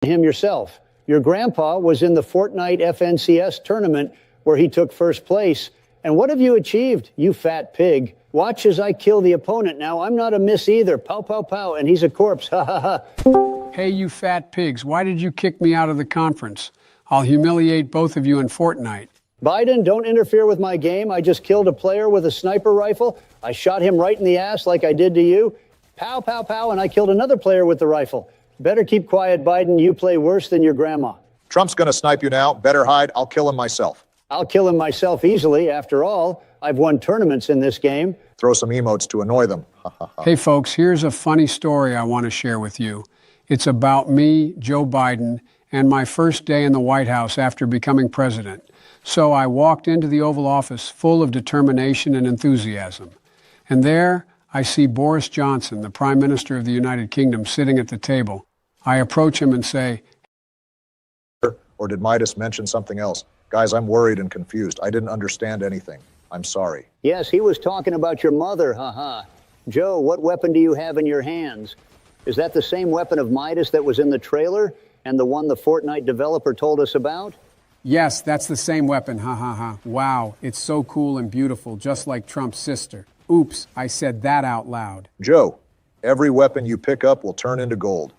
him yourself. Your grandpa was in the Fortnite FNCS tournament where he took first place. And what have you achieved, you fat pig? Watch as I kill the opponent now. I'm not a miss either. Pow, pow, pow. And he's a corpse. Ha, ha, ha. Hey, you fat pigs, why did you kick me out of the conference? I'll humiliate both of you in Fortnite. Biden, don't interfere with my game. I just killed a player with a sniper rifle. I shot him right in the ass like I did to you. Pow, pow, pow, and I killed another player with the rifle. Better keep quiet, Biden. You play worse than your grandma. Trump's gonna snipe you now. Better hide. I'll kill him myself. I'll kill him myself easily. After all, I've won tournaments in this game. Throw some emotes to annoy them. Hey, folks, here's a funny story I want to share with you. It's about me, Joe Biden, and my first day in the White House after becoming president. So I walked into the Oval Office full of determination and enthusiasm. And there I see Boris Johnson, the Prime Minister of the United Kingdom, sitting at the table. I approach him and say, Or did Midas mention something else? Guys, I'm worried and confused. I didn't understand anything. I'm sorry. Yes, he was talking about your mother, haha. Joe, what weapon do you have in your hands? Is that the same weapon of Midas that was in the trailer and the one the Fortnite developer told us about? yes, that's the same weapon, ha ha ha. Wow, it's so cool and beautiful, just like Trump's sister. Oops, I said that out loud. Joe, every weapon you pick up will turn into gold.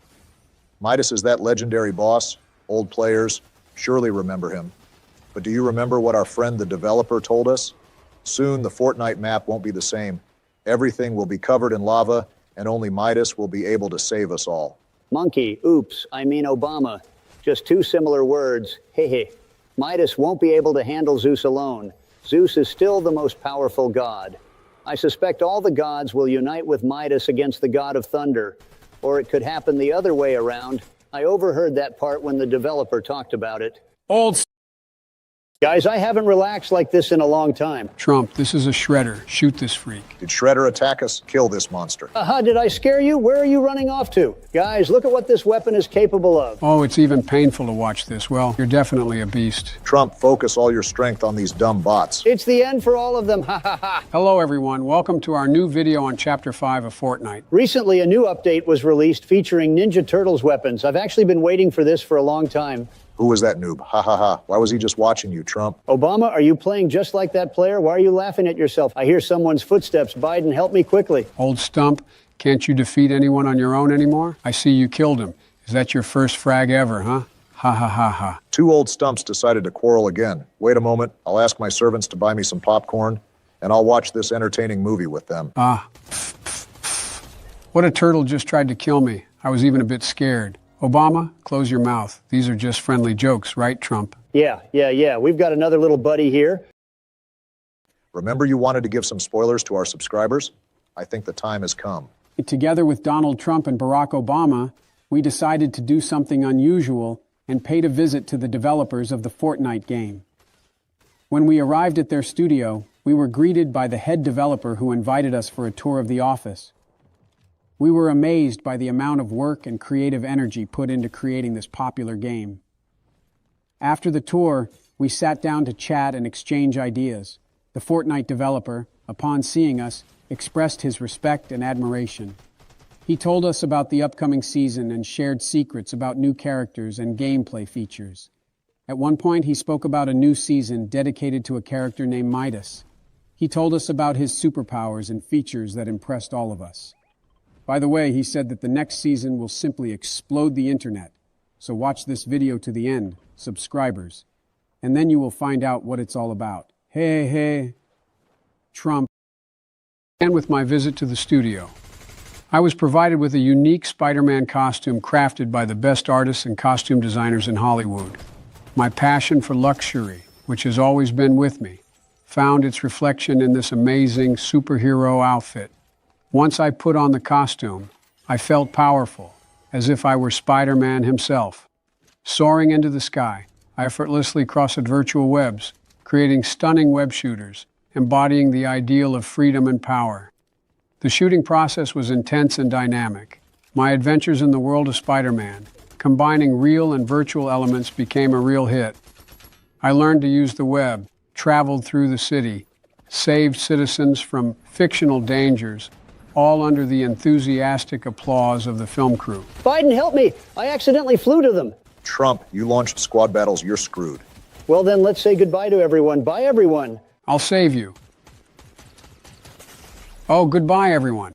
Midas is that legendary boss. Old players surely remember him. But do you remember what our friend the developer told us? Soon the Fortnite map won't be the same. Everything will be covered in lava, and only Midas will be able to save us all. Monkey, oops, I mean Obama. Just two similar words, hehe. Midas won't be able to handle Zeus alone. Zeus is still the most powerful god. I suspect all the gods will unite with Midas against the god of thunder. Or it could happen the other way around. I overheard that part when the developer talked about it. Old Guys, I haven't relaxed like this in a long time. Trump, this is a shredder. Shoot this freak. Did Shredder attack us? Kill this monster. Aha, did I scare you? Where are you running off to? Guys, look at what this weapon is capable of. Oh, it's even painful to watch this. Well, you're definitely a beast. Trump, focus all your strength on these dumb bots. It's the end for all of them, ha ha ha. Hello, everyone. Welcome to our new video on Chapter 5 of Fortnite. Recently, a new update was released featuring Ninja Turtles weapons. I've actually been waiting for this for a long time. Who was that noob? Ha ha ha. Why was he just watching you, Trump? Obama, are you playing just like that player? Why are you laughing at yourself? I hear someone's footsteps. Biden, help me quickly. Old stump, can't you defeat anyone on your own anymore? I see you killed him. Is that your first frag ever, huh? Ha ha ha ha. Two old stumps decided to quarrel again. Wait a moment. I'll ask my servants to buy me some popcorn, and I'll watch this entertaining movie with them. What a turtle just tried to kill me. I was even a bit scared. Obama, close your mouth. These are just friendly jokes, right, Trump? Yeah. We've got another little buddy here. Remember you wanted to give some spoilers to our subscribers? I think the time has come. Together with Donald Trump and Barack Obama, we decided to do something unusual and paid a visit to the developers of the Fortnite game. When we arrived at their studio, we were greeted by the head developer who invited us for a tour of the office. We were amazed by the amount of work and creative energy put into creating this popular game. After the tour, we sat down to chat and exchange ideas. The Fortnite developer, upon seeing us, expressed his respect and admiration. He told us about the upcoming season and shared secrets about new characters and gameplay features. At one point, he spoke about a new season dedicated to a character named Midas. He told us about his superpowers and features that impressed all of us. By the way, he said that the next season will simply explode the internet. So watch this video to the end, subscribers, and then you will find out what it's all about. Hey, Trump. And with my visit to the studio, I was provided with a unique Spider-Man costume crafted by the best artists and costume designers in Hollywood. My passion for luxury, which has always been with me, found its reflection in this amazing superhero outfit. Once I put on the costume, I felt powerful, as if I were Spider-Man himself. Soaring into the sky, I effortlessly crossed virtual webs, creating stunning web shooters, embodying the ideal of freedom and power. The shooting process was intense and dynamic. My adventures in the world of Spider-Man, combining real and virtual elements, became a real hit. I learned to use the web, traveled through the city, saved citizens from fictional dangers, all under the enthusiastic applause of the film crew. Biden, help me! I accidentally flew to them. Trump, you launched squad battles, you're screwed. Well, then let's say goodbye to everyone. Bye, everyone. I'll save you. Oh, goodbye, everyone.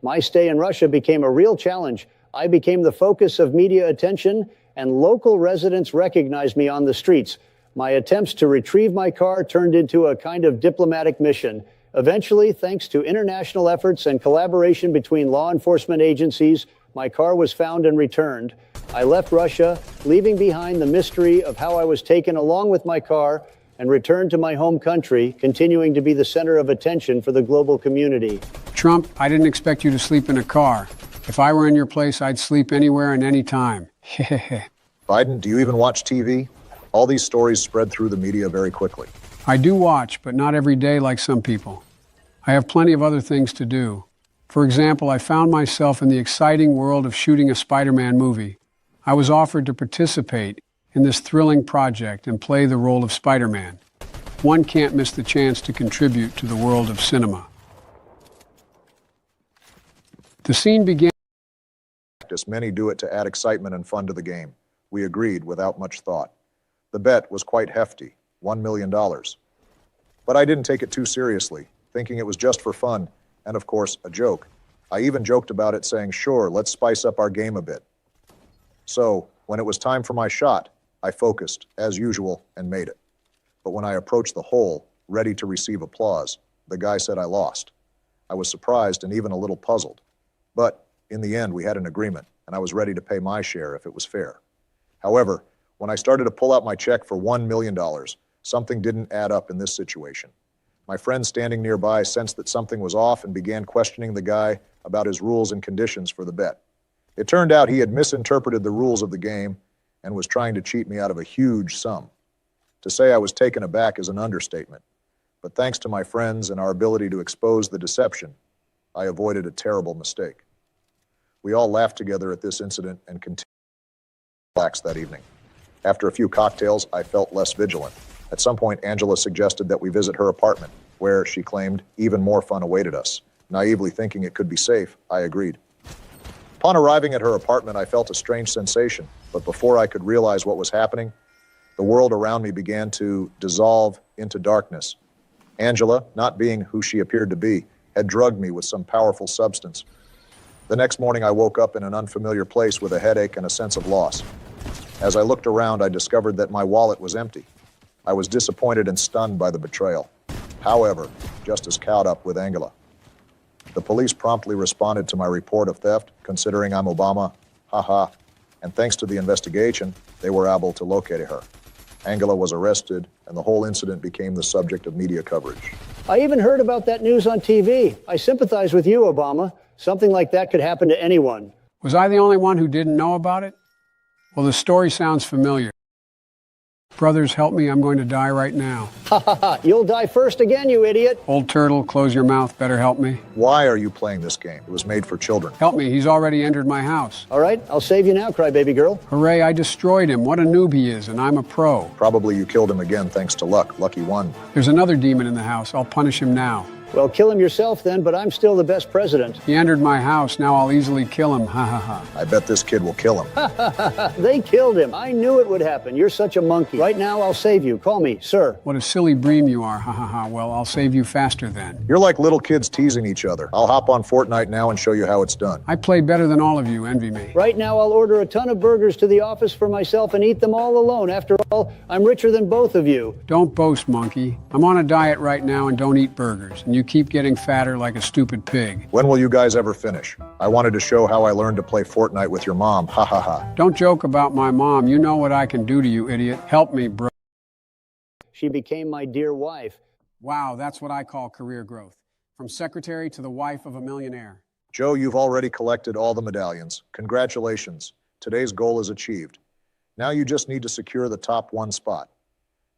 My stay in Russia became a real challenge. I became the focus of media attention, and local residents recognized me on the streets. My attempts to retrieve my car turned into a kind of diplomatic mission. Eventually, thanks to international efforts and collaboration between law enforcement agencies, my car was found and returned. I left Russia, leaving behind the mystery of how I was taken along with my car and returned to my home country, continuing to be the center of attention for the global community. Trump, I didn't expect you to sleep in a car. If I were in your place, I'd sleep anywhere and any time. Biden, do you even watch TV? All these stories spread through the media very quickly. I do watch, but not every day like some people. I have plenty of other things to do. For example, I found myself in the exciting world of shooting a Spider-Man movie. I was offered to participate in this thrilling project and play the role of Spider-Man. One can't miss the chance to contribute to the world of cinema. The scene began. Many do it to add excitement and fun to the game. We agreed without much thought. The bet was quite hefty, $1 million. But I didn't take it too seriously, thinking it was just for fun, and of course, a joke. I even joked about it, saying, sure, let's spice up our game a bit. So, when it was time for my shot, I focused, as usual, and made it. But when I approached the hole, ready to receive applause, the guy said I lost. I was surprised and even a little puzzled. But, in the end, we had an agreement, and I was ready to pay my share if it was fair. However, when I started to pull out my check for $1 million, something didn't add up in this situation. My friend standing nearby sensed that something was off and began questioning the guy about his rules and conditions for the bet. It turned out he had misinterpreted the rules of the game and was trying to cheat me out of a huge sum. To say I was taken aback is an understatement, but thanks to my friends and our ability to expose the deception, I avoided a terrible mistake. We all laughed together at this incident and continued to relax that evening. After a few cocktails, I felt less vigilant. At some point, Angela suggested that we visit her apartment, where, she claimed, even more fun awaited us. Naively thinking it could be safe, I agreed. Upon arriving at her apartment, I felt a strange sensation, but before I could realize what was happening, the world around me began to dissolve into darkness. Angela, not being who she appeared to be, had drugged me with some powerful substance. The next morning, I woke up in an unfamiliar place with a headache and a sense of loss. As I looked around, I discovered that my wallet was empty. I was disappointed and stunned by the betrayal. However, just as caught up with Angela. The police promptly responded to my report of theft, considering I'm Obama, haha, and thanks to the investigation, they were able to locate her. Angela was arrested, and the whole incident became the subject of media coverage. I even heard about that news on TV. I sympathize with you, Obama. Something like that could happen to anyone. Was I the only one who didn't know about it? Well, the story sounds familiar. Brothers, help me, I'm going to die right now. Ha ha ha, you'll die first again, you idiot. Old turtle, close your mouth, better help me. Why are you playing this game? It was made for children. Help me, he's already entered my house. All right, I'll save you now, crybaby girl. Hooray, I destroyed him. What a noob he is, and I'm a pro. Probably you killed him again thanks to luck. Lucky one. There's another demon in the house. I'll punish him now. Well, kill him yourself then, but I'm still the best president. He entered my house. Now I'll easily kill him. Ha ha ha. I bet this kid will kill him. They killed him. I knew it would happen. You're such a monkey. Right now, I'll save you. Call me, sir. What a silly bream you are. Ha ha ha. Well, I'll save you faster then. You're like little kids teasing each other. I'll hop on Fortnite now and show you how it's done. I play better than all of you. Envy me. Right now, I'll order a ton of burgers to the office for myself and eat them all alone. After all, I'm richer than both of you. Don't boast, monkey. I'm on a diet right now and don't eat burgers. And you keep getting fatter like a stupid pig. When will you guys ever finish? I wanted to show how I learned to play Fortnite with your mom. Ha ha ha. Don't joke about my mom. You know what I can do to you, idiot. Help me, bro. She became my dear wife. Wow, that's what I call career growth. From secretary to the wife of a millionaire. Joe, you've already collected all the medallions. Congratulations. Today's goal is achieved. Now you just need to secure the top one spot.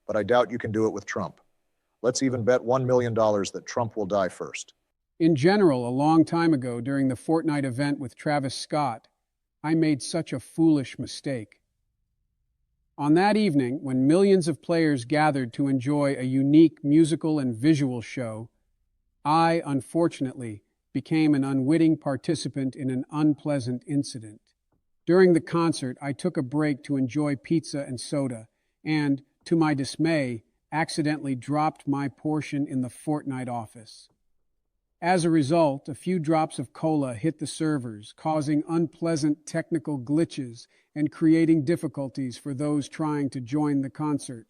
But I doubt you can do it with Trump. Let's even bet $1 million that Trump will die first. In general, a long time ago during the Fortnite event with Travis Scott, I made such a foolish mistake. On that evening, when millions of players gathered to enjoy a unique musical and visual show, I, unfortunately, became an unwitting participant in an unpleasant incident. During the concert, I took a break to enjoy pizza and soda, and, to my dismay, accidentally dropped my portion in the Fortnite office. As a result, a few drops of cola hit the servers, causing unpleasant technical glitches and creating difficulties for those trying to join the concert.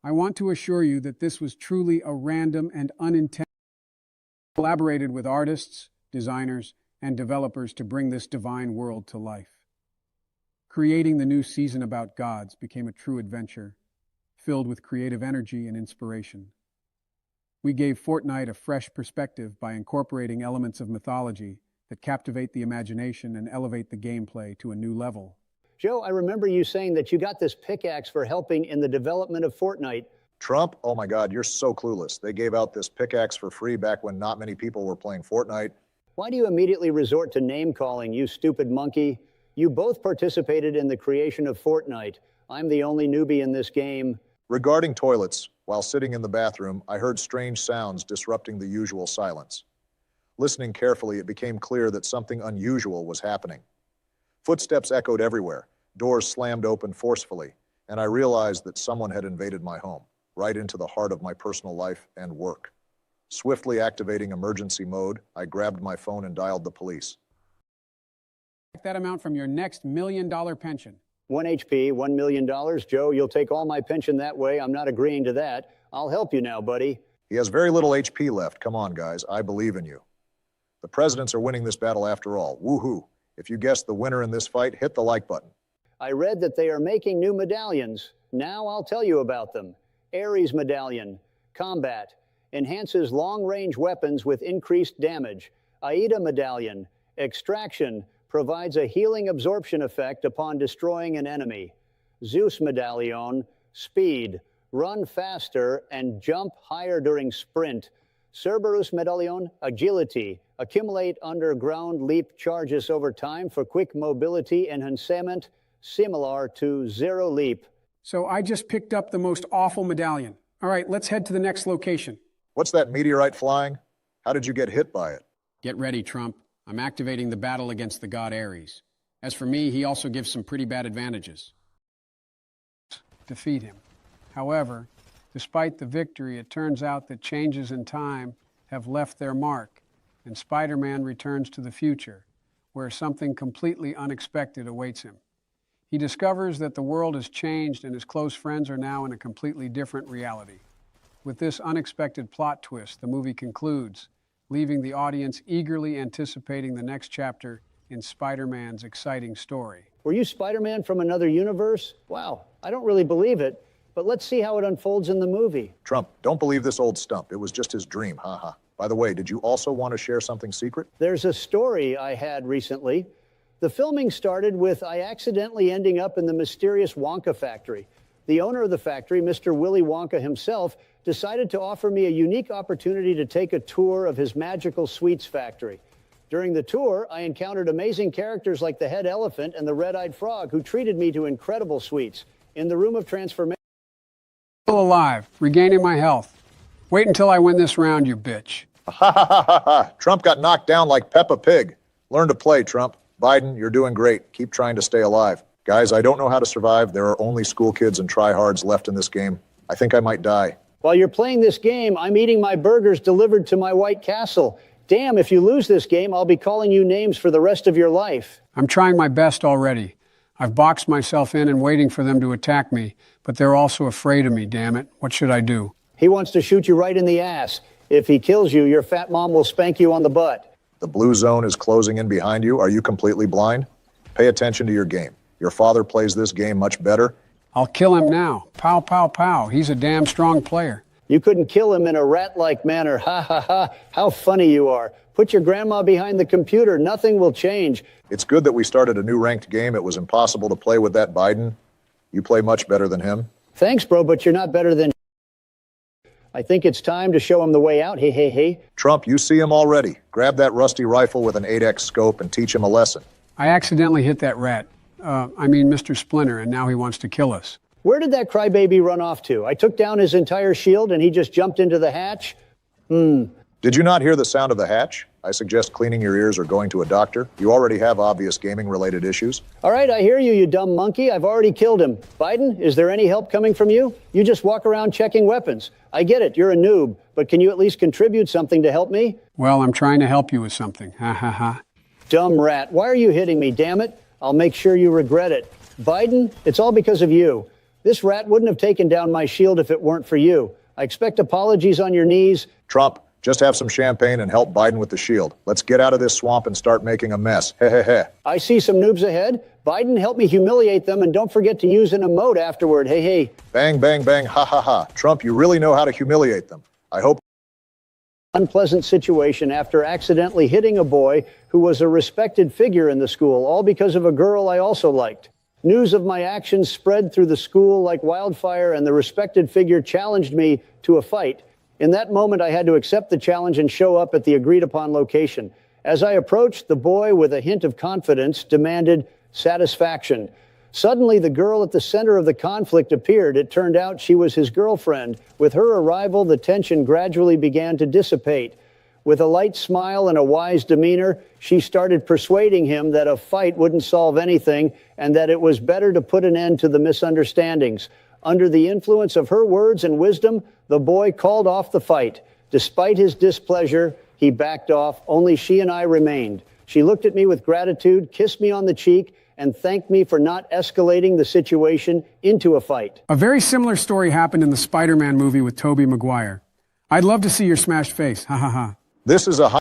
I want to assure you that this was truly a random and unintentional. Collaborated with artists, designers, and developers to bring this divine world to life. Creating the new season about gods became a true adventure, filled with creative energy and inspiration. We gave Fortnite a fresh perspective by incorporating elements of mythology that captivate the imagination and elevate the gameplay to a new level. Joe, I remember you saying that you got this pickaxe for helping in the development of Fortnite. Trump, oh my God, you're so clueless. They gave out this pickaxe for free back when not many people were playing Fortnite. Why do you immediately resort to name-calling, you stupid monkey? You both participated in the creation of Fortnite. I'm the only newbie in this game. Regarding toilets, while sitting in the bathroom, I heard strange sounds disrupting the usual silence. Listening carefully, it became clear that something unusual was happening. Footsteps echoed everywhere, doors slammed open forcefully, and I realized that someone had invaded my home, right into the heart of my personal life and work. Swiftly activating emergency mode, I grabbed my phone and dialed the police. That amount from your next $1 million pension. 1 HP, $1 million. Joe, you'll take all my pension that way. I'm not agreeing to that. I'll help you now, buddy. He has very little HP left. Come on, guys. I believe in you. The presidents are winning this battle after all. Woohoo. If you guessed the winner in this fight, hit the like button. I read that they are making new medallions. Now I'll tell you about them. Ares Medallion. Combat. Enhances long-range weapons with increased damage. Aida Medallion. Extraction. Provides a healing absorption effect upon destroying an enemy. Zeus Medallion, speed, run faster and jump higher during sprint. Cerberus Medallion, agility, accumulate underground leap charges over time for quick mobility enhancement, similar to Zero Leap. So I just picked up the most awful medallion. All right, let's head to the next location. What's that meteorite flying? How did you get hit by it? Get ready, Trump. I'm activating the battle against the god Ares. As for me, he also gives some pretty bad advantages. Defeat him. However, despite the victory, it turns out that changes in time have left their mark, and Spider-Man returns to the future, where something completely unexpected awaits him. He discovers that the world has changed and his close friends are now in a completely different reality. With this unexpected plot twist, the movie concludes, leaving the audience eagerly anticipating the next chapter in Spider-Man's exciting story. Were you Spider-Man from another universe? Wow, I don't really believe it, but let's see how it unfolds in the movie. Trump, don't believe this old stump. It was just his dream, haha. By the way, did you also want to share something secret? There's a story I had recently. The filming started with I accidentally ending up in the mysterious Wonka factory. The owner of the factory, Mr. Willy Wonka himself, decided to offer me a unique opportunity to take a tour of his magical sweets factory. During the tour, I encountered amazing characters like the head elephant and the red-eyed frog who treated me to incredible sweets. In the room of transformation... Still alive, regaining my health. Wait until I win this round, you bitch. Ha ha ha ha ha! Trump got knocked down like Peppa Pig. Learn to play, Trump. Biden, you're doing great. Keep trying to stay alive. Guys, I don't know how to survive. There are only school kids and tryhards left in this game. I think I might die. While you're playing this game, I'm eating my burgers delivered to my White Castle. Damn, if you lose this game, I'll be calling you names for the rest of your life. I'm trying my best already. I've boxed myself in and waiting for them to attack me, but they're also afraid of me, damn it. What should I do? He wants to shoot you right in the ass. If he kills you, your fat mom will spank you on the butt. The blue zone is closing in behind you. Are you completely blind? Pay attention to your game. Your father plays this game much better. I'll kill him now. Pow, pow, pow. He's a damn strong player. You couldn't kill him in a rat-like manner. Ha, ha, ha. How funny you are. Put your grandma behind the computer. Nothing will change. It's good that we started a new ranked game. It was impossible to play with that Biden. You play much better than him. Thanks, bro, but you're not better than... I think it's time to show him the way out. Hey, hey, hey. Trump, you see him already. Grab that rusty rifle with an 8X scope and teach him a lesson. I accidentally hit that rat. Mr. Splinter, and now he wants to kill us. Where did that crybaby run off to? I took down his entire shield and he just jumped into the hatch? Did you not hear the sound of the hatch? I suggest cleaning your ears or going to a doctor. You already have obvious gaming-related issues. All right, I hear you, you dumb monkey. I've already killed him. Biden, is there any help coming from you? You just walk around checking weapons. I get it, you're a noob, but can you at least contribute something to help me? Well, I'm trying to help you with something. Ha ha ha. Dumb rat, why are you hitting me, damn it? I'll make sure you regret it. Biden, it's all because of you. This rat wouldn't have taken down my shield if it weren't for you. I expect apologies on your knees. Trump, just have some champagne and help Biden with the shield. Let's get out of this swamp and start making a mess. Heh heh heh. I see some noobs ahead. Biden, help me humiliate them, and don't forget to use an emote afterward. Hey, hey. Bang, bang, bang, ha ha ha. Trump, you really know how to humiliate them. I hope. Unpleasant situation after accidentally hitting a boy who was a respected figure in the school, all because of a girl I also liked. News of my actions spread through the school like wildfire, and the respected figure challenged me to a fight. In that moment, I had to accept the challenge and show up at the agreed-upon location. As I approached, the boy, with a hint of confidence, demanded satisfaction. Suddenly, the girl at the center of the conflict appeared. It turned out she was his girlfriend. With her arrival, the tension gradually began to dissipate. With a light smile and a wise demeanor, she started persuading him that a fight wouldn't solve anything and that it was better to put an end to the misunderstandings. Under the influence of her words and wisdom, the boy called off the fight. Despite his displeasure, he backed off. Only she and I remained. She looked at me with gratitude, kissed me on the cheek, and thanked me for not escalating the situation into a fight. A very similar story happened in the Spider-Man movie with Tobey Maguire. I'd love to see your smashed face. Ha ha ha. This is a high.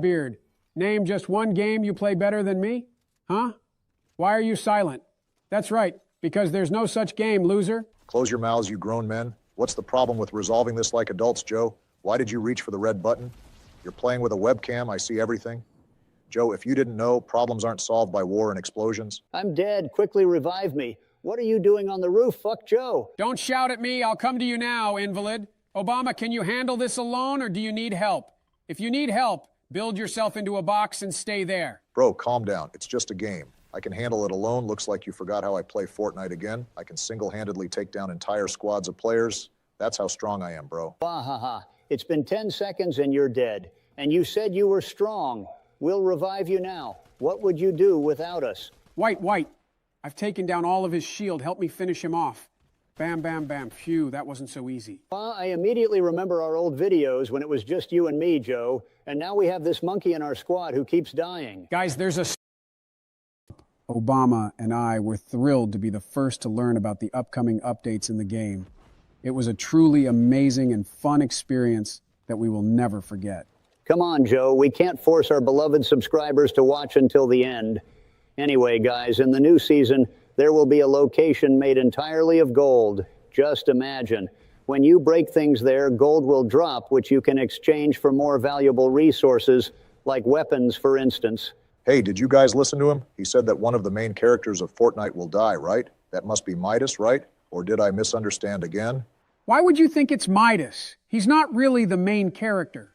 Beard, name just one game you play better than me? Huh? Why are you silent? That's right, because there's no such game, loser. Close your mouths, you grown men. What's the problem with resolving this like adults, Joe? Why did you reach for the red button? You're playing with a webcam. I see everything. Joe, if you didn't know, problems aren't solved by war and explosions. I'm dead. Quickly revive me. What are you doing on the roof? Fuck Joe. Don't shout at me. I'll come to you now, invalid. Obama, can you handle this alone, or do you need help? If you need help, build yourself into a box and stay there. Bro, calm down. It's just a game. I can handle it alone. Looks like you forgot how I play Fortnite again. I can single-handedly take down entire squads of players. That's how strong I am, bro. Wahaha. It's been 10 seconds and you're dead. And you said you were strong. We'll revive you now. What would you do without us? White. I've taken down all of his shield. Help me finish him off. Bam, bam, bam. Phew, that wasn't so easy. I immediately remember our old videos when it was just you and me, Joe. And now we have this monkey in our squad who keeps dying. Guys, there's a... Obama and I were thrilled to be the first to learn about the upcoming updates in the game. It was a truly amazing and fun experience that we will never forget. Come on, Joe. We can't force our beloved subscribers to watch until the end. Anyway, guys, in the new season, there will be a location made entirely of gold. Just imagine. When you break things there, gold will drop, which you can exchange for more valuable resources, like weapons, for instance. Hey, did you guys listen to him? He said that one of the main characters of Fortnite will die, right? That must be Midas, right? Or did I misunderstand again? Why would you think it's Midas? He's not really the main character.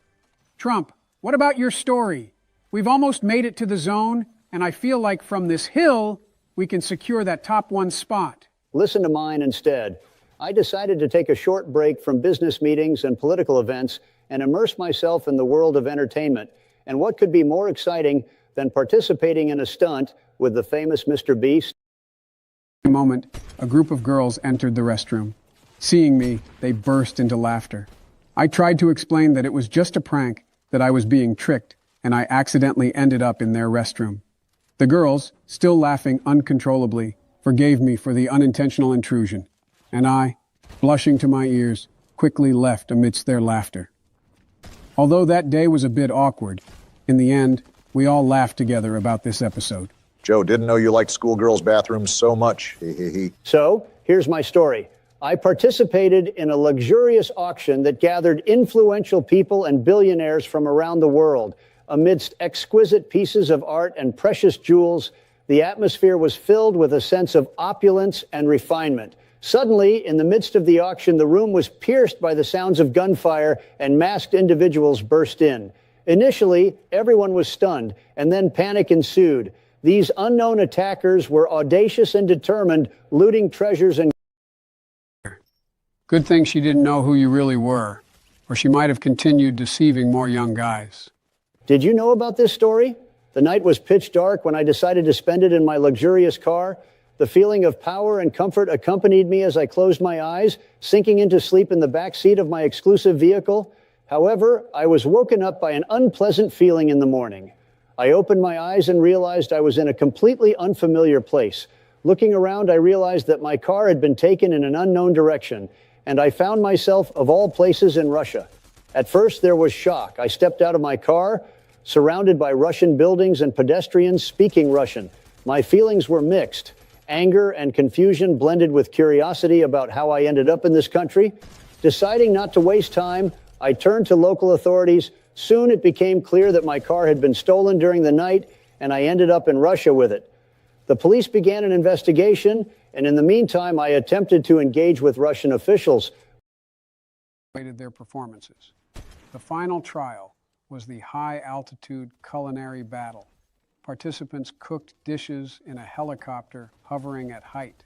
Trump, what about your story? We've almost made it to the zone, and I feel like from this hill, we can secure that top one spot. Listen to mine instead. I decided to take a short break from business meetings and political events and immerse myself in the world of entertainment. And what could be more exciting than participating in a stunt with the famous Mr. Beast? In a moment, a group of girls entered the restroom. Seeing me, they burst into laughter. I tried to explain that it was just a prank, that I was being tricked, and I accidentally ended up in their restroom. The girls, still laughing uncontrollably, forgave me for the unintentional intrusion, and I, blushing to my ears, quickly left amidst their laughter. Although that day was a bit awkward, in the end, we all laughed together about this episode. Joe, didn't know you liked schoolgirls' bathrooms so much. So, here's my story. I participated in a luxurious auction that gathered influential people and billionaires from around the world. Amidst exquisite pieces of art and precious jewels, the atmosphere was filled with a sense of opulence and refinement. Suddenly, in the midst of the auction, the room was pierced by the sounds of gunfire, and masked individuals burst in. Initially, everyone was stunned, and then panic ensued. These unknown attackers were audacious and determined, looting treasures and... Good thing she didn't know who you really were, or she might have continued deceiving more young guys. Did you know about this story? The night was pitch dark when I decided to spend it in my luxurious car. The feeling of power and comfort accompanied me as I closed my eyes, sinking into sleep in the back seat of my exclusive vehicle. However, I was woken up by an unpleasant feeling in the morning. I opened my eyes and realized I was in a completely unfamiliar place. Looking around, I realized that my car had been taken in an unknown direction, and I found myself, of all places, in Russia. At first, there was shock. I stepped out of my car, surrounded by Russian buildings and pedestrians speaking Russian. My feelings were mixed. Anger and confusion blended with curiosity about how I ended up in this country. Deciding not to waste time, I turned to local authorities. Soon it became clear that my car had been stolen during the night, and I ended up in Russia with it. The police began an investigation, and in the meantime, I attempted to engage with Russian officials. Their performances. The final trial was the high-altitude culinary battle. Participants cooked dishes in a helicopter hovering at height.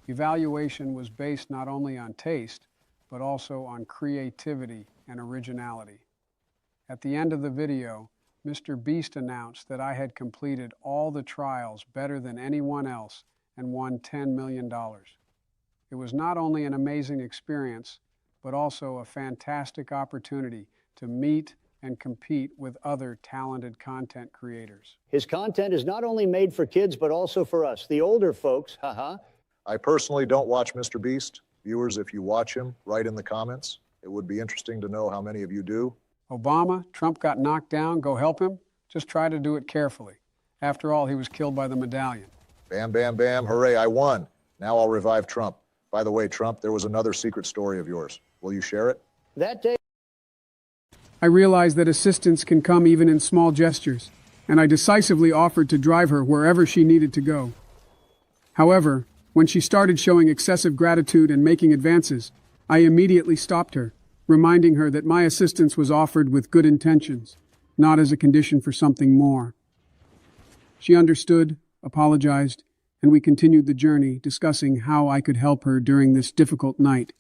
Evaluation was based not only on taste, but also on creativity and originality. At the end of the video, Mr. Beast announced that I had completed all the trials better than anyone else and won $10 million. It was not only an amazing experience, but also a fantastic opportunity to meet and compete with other talented content creators. His content is not only made for kids, but also for us, the older folks, haha. I personally don't watch Mr. Beast. Viewers, if you watch him, write in the comments. It would be interesting to know how many of you do. Obama, Trump got knocked down, go help him? Just try to do it carefully. After all, he was killed by the medallion. Bam, bam, bam, hooray, I won. Now I'll revive Trump. By the way, Trump, there was another secret story of yours. Will you share it? That day, I realized that assistance can come even in small gestures, and I decisively offered to drive her wherever she needed to go. However, when she started showing excessive gratitude and making advances, I immediately stopped her, reminding her that my assistance was offered with good intentions, not as a condition for something more. She understood, apologized, and we continued the journey, discussing how I could help her during this difficult night.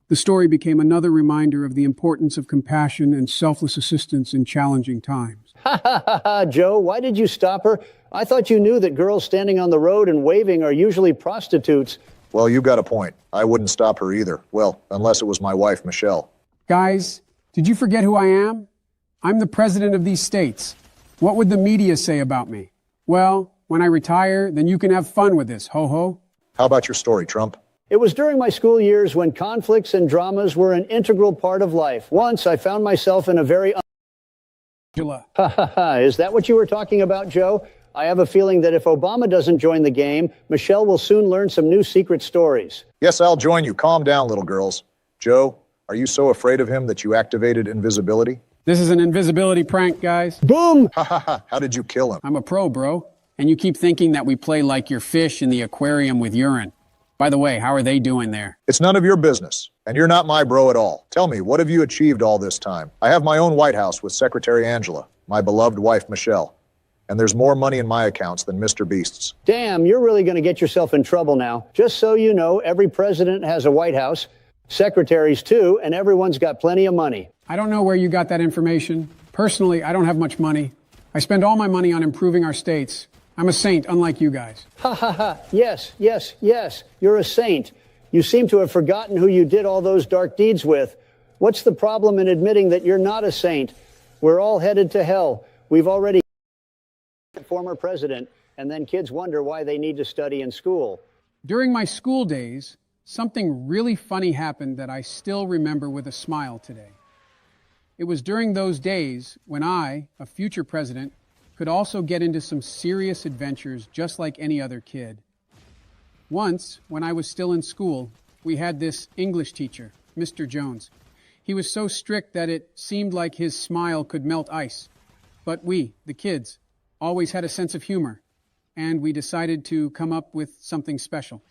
The story became another reminder of the importance of compassion and selfless assistance in challenging times. ha ha ha ha, Joe, why did you stop her? I thought you knew that girls standing on the road and waving are usually prostitutes. Well, you got a point. I wouldn't stop her either. Well, unless it was my wife, Michelle. Guys, did you forget who I am? I'm the president of these states. What would the media say about me? Well, when I retire, then you can have fun with this, ho-ho. How about your story, Trump? It was during my school years when conflicts and dramas were an integral part of life. Once I found myself in a very... Angela. Ha ha ha, is that what you were talking about, Joe? I have a feeling that if Obama doesn't join the game, Michelle will soon learn some new secret stories. Yes, I'll join you. Calm down, little girls. Joe, are you so afraid of him that you activated invisibility? This is an invisibility prank, guys. Boom! Ha ha ha, how did you kill him? I'm a pro, bro. And you keep thinking that we play like your fish in the aquarium with urine. By the way, how are they doing there? It's none of your business, and you're not my bro at all. Tell me, what have you achieved all this time? I have my own White House with Secretary Angela, my beloved wife, Michelle. And there's more money in my accounts than Mr. Beast's. Damn, you're really going to get yourself in trouble now. Just so you know, every president has a White House, secretaries too, and everyone's got plenty of money. I don't know where you got that information. Personally, I don't have much money. I spend all my money on improving our states. I'm a saint, unlike you guys. Ha ha ha, yes, yes, yes, you're a saint. You seem to have forgotten who you did all those dark deeds with. What's the problem in admitting that you're not a saint? We're all headed to hell. We've already former president, and then kids wonder why they need to study in school. During my school days, something really funny happened that I still remember with a smile today. It was during those days when I, a future president, could also get into some serious adventures just like any other kid. Once, when I was still in school, we had this English teacher, Mr. Jones. He was so strict that it seemed like his smile could melt ice. But we, the kids, always had a sense of humor, and we decided to come up with something special.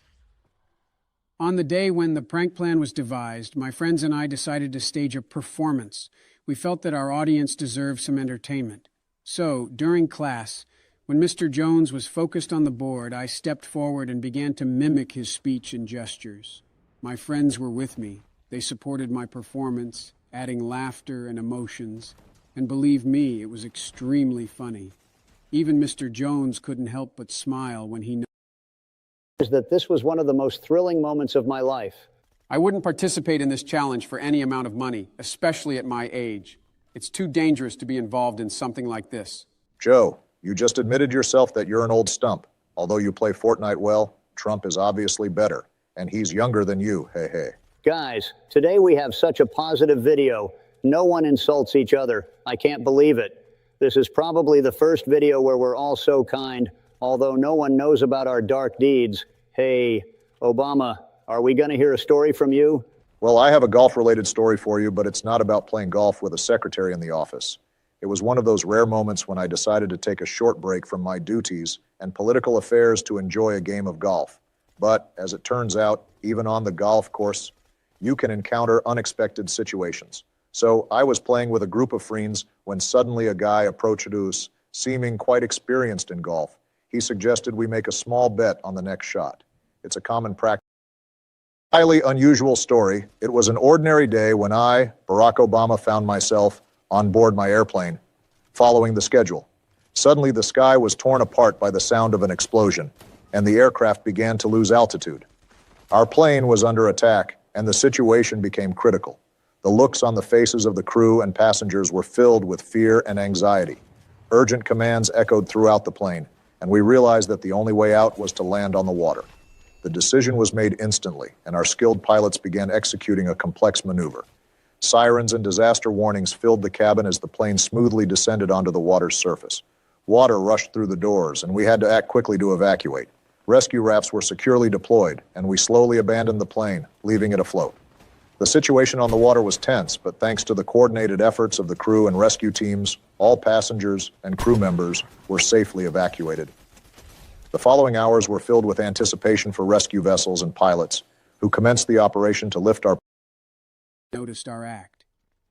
On the day when the prank plan was devised, my friends and I decided to stage a performance. We felt that our audience deserved some entertainment. So, during class, when Mr. Jones was focused on the board, I stepped forward and began to mimic his speech and gestures. My friends were with me. They supported my performance, adding laughter and emotions. And believe me, it was extremely funny. Even Mr. Jones couldn't help but smile when he Is that this was one of the most thrilling moments of my life. I wouldn't participate in this challenge for any amount of money, especially at my age. It's too dangerous to be involved in something like this. Joe, you just admitted yourself that you're an old stump. Although you play Fortnite well, Trump is obviously better, and he's younger than you, hey hey. Guys, today we have such a positive video. No one insults each other. I can't believe it. This is probably the first video where we're all so kind, although no one knows about our dark deeds. Hey, Obama, are we going to hear a story from you? Well, I have a golf-related story for you, but it's not about playing golf with a secretary in the office. It was one of those rare moments when I decided to take a short break from my duties and political affairs to enjoy a game of golf. But, as it turns out, even on the golf course, you can encounter unexpected situations. So I was playing with a group of friends when suddenly a guy approached us, seeming quite experienced in golf. He suggested we make a small bet on the next shot. It's a common practice. Highly unusual story. It was an ordinary day when I, Barack Obama, found myself on board my airplane, following the schedule. Suddenly, the sky was torn apart by the sound of an explosion, and the aircraft began to lose altitude. Our plane was under attack, and the situation became critical. The looks on the faces of the crew and passengers were filled with fear and anxiety. Urgent commands echoed throughout the plane, and we realized that the only way out was to land on the water. The decision was made instantly, and our skilled pilots began executing a complex maneuver. Sirens and disaster warnings filled the cabin as the plane smoothly descended onto the water's surface. Water rushed through the doors, and we had to act quickly to evacuate. Rescue rafts were securely deployed, and we slowly abandoned the plane, leaving it afloat. The situation on the water was tense, but thanks to the coordinated efforts of the crew and rescue teams, all passengers and crew members were safely evacuated. The following hours were filled with anticipation for rescue vessels and pilots, who commenced the operation to lift our noticed our act.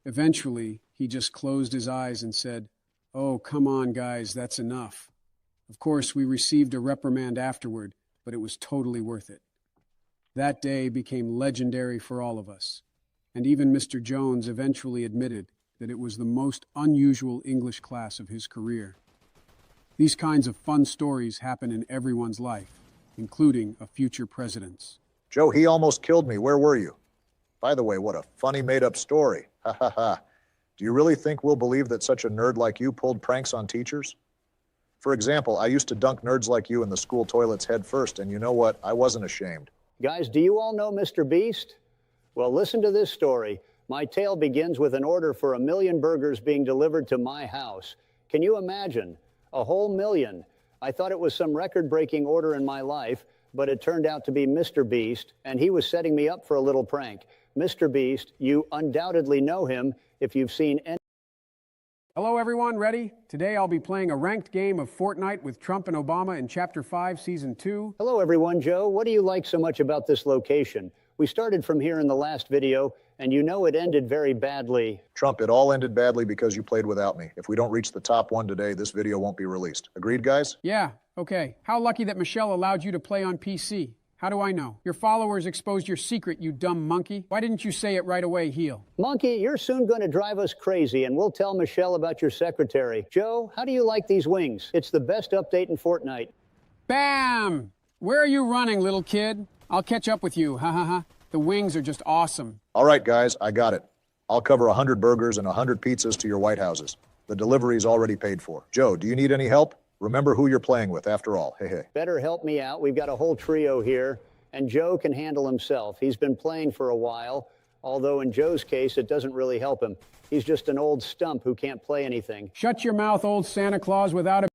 Eventually, he just closed his eyes and said, "Oh, come on, guys, that's enough." Of course, we received a reprimand afterward, but it was totally worth it. That day became legendary for all of us, and even Mr. Jones eventually admitted that it was the most unusual English class of his career. These kinds of fun stories happen in everyone's life, including a future president's. Joe, he almost killed me. Where were you? By the way, what a funny made-up story. Ha ha ha. Do you really think we'll believe that such a nerd like you pulled pranks on teachers? For example, I used to dunk nerds like you in the school toilets head first, and you know what? I wasn't ashamed. Guys, do you all know Mr. Beast? Well, listen to this story. My tale begins with an order for 1 million burgers being delivered to my house. Can you imagine? A whole million. I thought it was some record-breaking order in my life, but it turned out to be Mr. Beast, and he was setting me up for a little prank. Mr. Beast, you undoubtedly know him if you've seen any... Hello, everyone. Ready? Today I'll be playing a ranked game of Fortnite with Trump and Obama in Chapter 5, Season 2. Hello, everyone. Joe, what do you like so much about this location? We started from here in the last video, and you know it ended very badly. Trump, it all ended badly because you played without me. If we don't reach the top 1 today, this video won't be released. Agreed, guys? Yeah, okay. How lucky that Michelle allowed you to play on PC. How do I know? Your followers exposed your secret, you dumb monkey. Why didn't you say it right away, heel? Monkey, you're soon going to drive us crazy, and we'll tell Michelle about your secretary. Joe, how do you like these wings? It's the best update in Fortnite. Bam! Where are you running, little kid? I'll catch up with you, ha ha ha. The wings are just awesome. All right, guys, I got it. I'll cover 100 burgers and 100 pizzas to your White Houses. The delivery's already paid for. Joe, do you need any help? Remember who you're playing with, after all. Hey, hey. Better help me out. We've got a whole trio here, and Joe can handle himself. He's been playing for a while, although in Joe's case, it doesn't really help him. He's just an old stump who can't play anything. Shut your mouth, old Santa Claus, without a...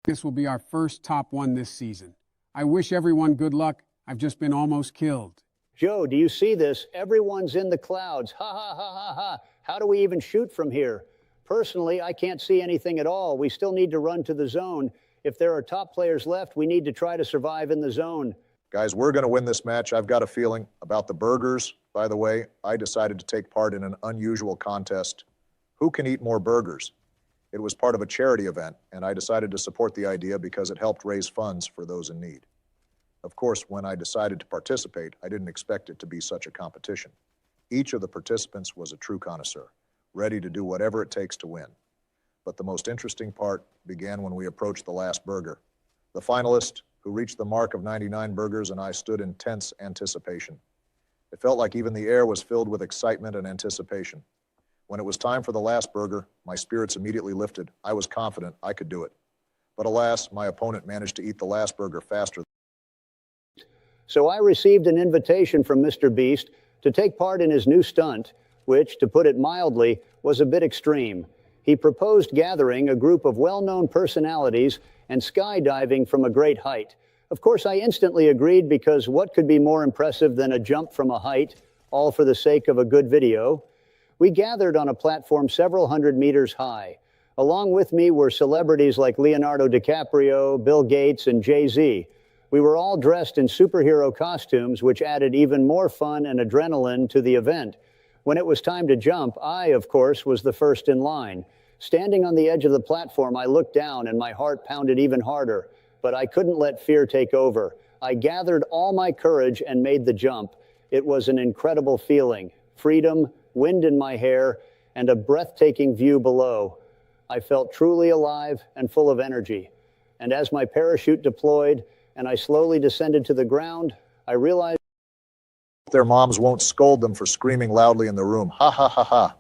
This will be our first top 1 this season. I wish everyone good luck. I've just been almost killed. Joe, do you see this? Everyone's in the clouds. Ha, ha, ha, ha, ha. How do we even shoot from here? Personally, I can't see anything at all. We still need to run to the zone. If there are top players left, we need to try to survive in the zone. Guys, we're going to win this match. I've got a feeling. About the burgers, by the way, I decided to take part in an unusual contest. Who can eat more burgers? It was part of a charity event, and I decided to support the idea because it helped raise funds for those in need. Of course, when I decided to participate, I didn't expect it to be such a competition. Each of the participants was a true connoisseur. ready to do whatever it takes to win. But the most interesting part began when we approached the last burger. The finalist, who reached the mark of 99 burgers, and I stood in tense anticipation. It felt like even the air was filled with excitement and anticipation. When it was time for the last burger, my spirits immediately lifted. I was confident I could do it. But alas, my opponent managed to eat the last burger faster. So I received an invitation from Mr. Beast to take part in his new stunt, which, to put it mildly, was a bit extreme. He proposed gathering a group of well-known personalities and skydiving from a great height. Of course, I instantly agreed, because what could be more impressive than a jump from a height, all for the sake of a good video? We gathered on a platform several hundred meters high. Along with me were celebrities like Leonardo DiCaprio, Bill Gates, and Jay-Z. We were all dressed in superhero costumes, which added even more fun and adrenaline to the event. When it was time to jump, I, of course, was the first in line. Standing on the edge of the platform, I looked down and my heart pounded even harder. But I couldn't let fear take over. I gathered all my courage and made the jump. It was an incredible feeling. Freedom, wind in my hair, and a breathtaking view below. I felt truly alive and full of energy. And as my parachute deployed and I slowly descended to the ground, I realized Their moms won't scold them for screaming loudly in the room. Ha ha ha ha.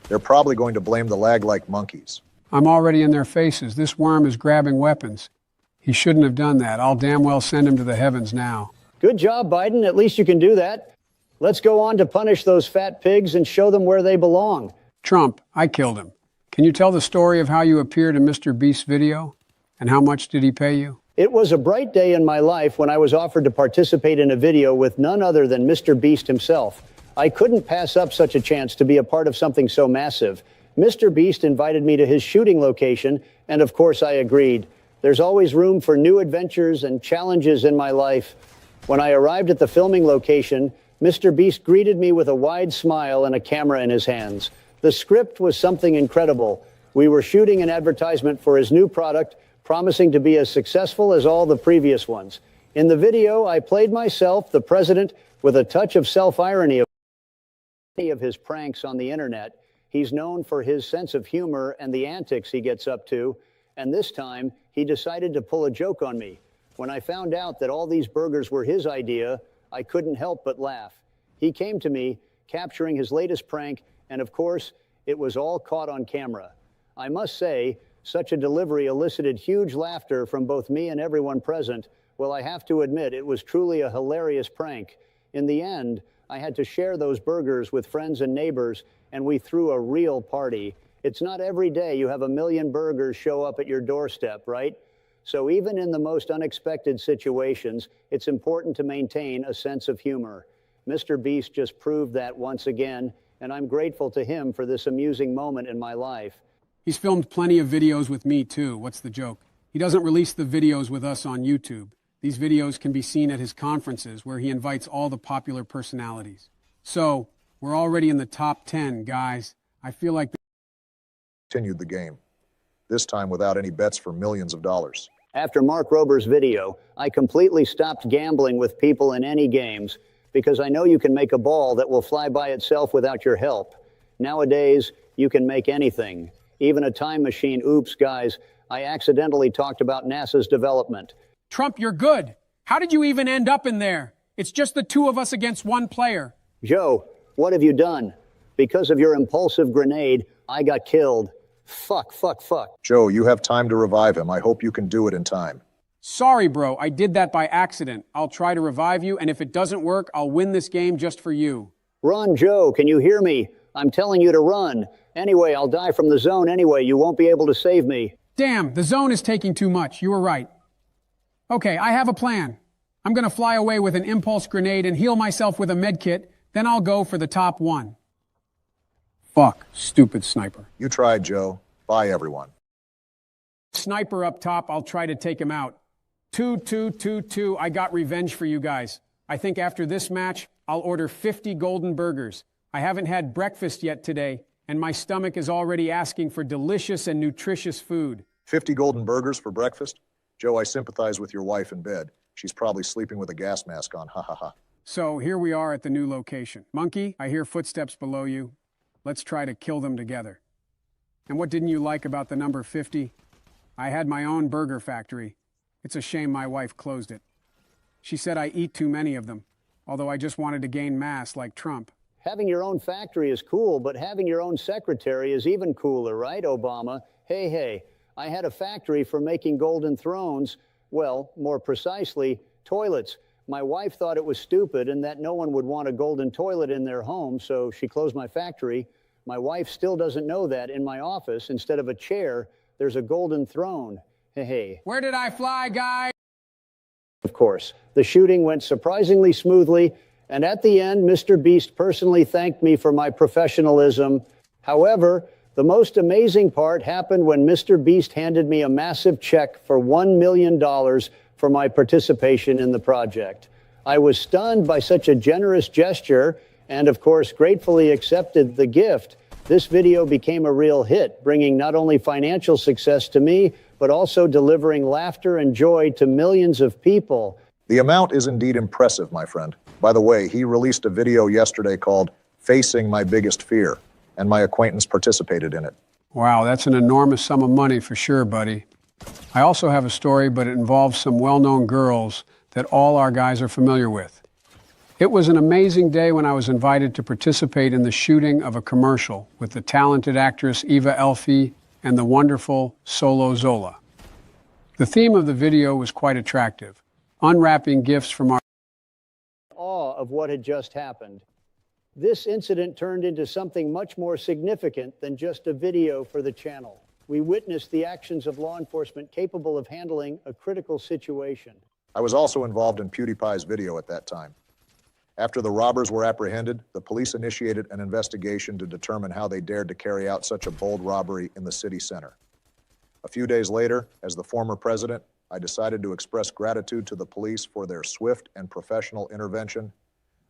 They're probably going to blame the lag like monkeys. I'm already in their faces. This worm is grabbing weapons. He shouldn't have done that. I'll damn well send him to the heavens now. Good job, Biden. At least you can do that. Let's go on to punish those fat pigs and show them where they belong. Trump, I killed him. Can you tell the story of how you appeared in Mr. Beast's video? And how much did he pay you? It was a bright day in my life when I was offered to participate in a video with none other than Mr. Beast himself. I couldn't pass up such a chance to be a part of something so massive. Mr. Beast invited me to his shooting location, and of course I agreed. There's always room for new adventures and challenges in my life. When I arrived at the filming location, Mr. Beast greeted me with a wide smile and a camera in his hands. The script was something incredible. We were shooting an advertisement for his new product, promising to be as successful as all the previous ones. In the video, I played myself, the president, with a touch of self-irony of his pranks on the internet. He's known for his sense of humor and the antics he gets up to, and this time he decided to pull a joke on me. When I found out that all these burgers were his idea, I couldn't help but laugh. He came to me, capturing his latest prank, and of course, it was all caught on camera. I must say, such a delivery elicited huge laughter from both me and everyone present. Well, I have to admit, it was truly a hilarious prank. In the end, I had to share those burgers with friends and neighbors, and we threw a real party. It's not every day you have 1 million burgers show up at your doorstep, right? So even in the most unexpected situations, it's important to maintain a sense of humor. Mr. Beast just proved that once again, and I'm grateful to him for this amusing moment in my life. He's filmed plenty of videos with me, too. What's the joke? He doesn't release the videos with us on YouTube. These videos can be seen at his conferences, where he invites all the popular personalities. So, we're already in the top 10, guys. I feel like Continued the game, this time without any bets for millions of dollars. After Mark Rober's video, I completely stopped gambling with people in any games, because I know you can make a ball that will fly by itself without your help. Nowadays, you can make anything. Even a time machine. Oops, guys, I accidentally talked about NASA's development. Trump, you're good. How did you even end up in there? It's just the two of us against one player. Joe, what have you done? Because of your impulsive grenade, I got killed. Fuck. Joe, you have time to revive him. I hope you can do it in time. Sorry, bro. I did that by accident. I'll try to revive you, and if it doesn't work, I'll win this game just for you. Run, Joe, can you hear me? I'm telling you to run. Anyway, I'll die from the zone anyway. You won't be able to save me. Damn, the zone is taking too much. You were right. Okay, I have a plan. I'm gonna fly away with an impulse grenade and heal myself with a med kit, then I'll go for the top one. Fuck, stupid sniper. You tried, Joe. Bye, everyone. Sniper up top, I'll try to take him out. 2-2-2-2, I got revenge for you guys. I think after this match, I'll order 50 golden burgers. I haven't had breakfast yet today, and my stomach is already asking for delicious and nutritious food. 50 golden burgers for breakfast? Joe, I sympathize with your wife in bed. She's probably sleeping with a gas mask on. Ha ha ha. So here we are at the new location. Monkey, I hear footsteps below you. Let's try to kill them together. And what didn't you like about the number 50? I had my own burger factory. It's a shame my wife closed it. She said I eat too many of them, although I just wanted to gain mass like Trump. Having your own factory is cool, but having your own secretary is even cooler, right, Obama? Hey, I had a factory for making golden thrones. Well, more precisely, toilets. My wife thought it was stupid and that no one would want a golden toilet in their home, so she closed my factory. My wife still doesn't know that in my office, instead of a chair, there's a golden throne. Hey. Where did I fly, guy? Of course, the shooting went surprisingly smoothly, and at the end, Mr. Beast personally thanked me for my professionalism. However, the most amazing part happened when Mr. Beast handed me a massive check for $1 million for my participation in the project. I was stunned by such a generous gesture and, of course, gratefully accepted the gift. This video became a real hit, bringing not only financial success to me, but also delivering laughter and joy to millions of people. The amount is indeed impressive, my friend. By the way, he released a video yesterday called Facing My Biggest Fear, and my acquaintance participated in it. Wow, that's an enormous sum of money for sure, buddy. I also have a story, but it involves some well-known girls that all our guys are familiar with. It was an amazing day when I was invited to participate in the shooting of a commercial with the talented actress Eva Elfie and the wonderful Solo Zola. The theme of the video was quite attractive, unwrapping gifts from our Awe of what had just happened. This incident turned into something much more significant than just a video for the channel. We witnessed the actions of law enforcement capable of handling a critical situation. I was also involved in PewDiePie's video at that time. After the robbers were apprehended, the police initiated an investigation to determine how they dared to carry out such a bold robbery in the city center. A few days later, as the former president, I decided to express gratitude to the police for their swift and professional intervention.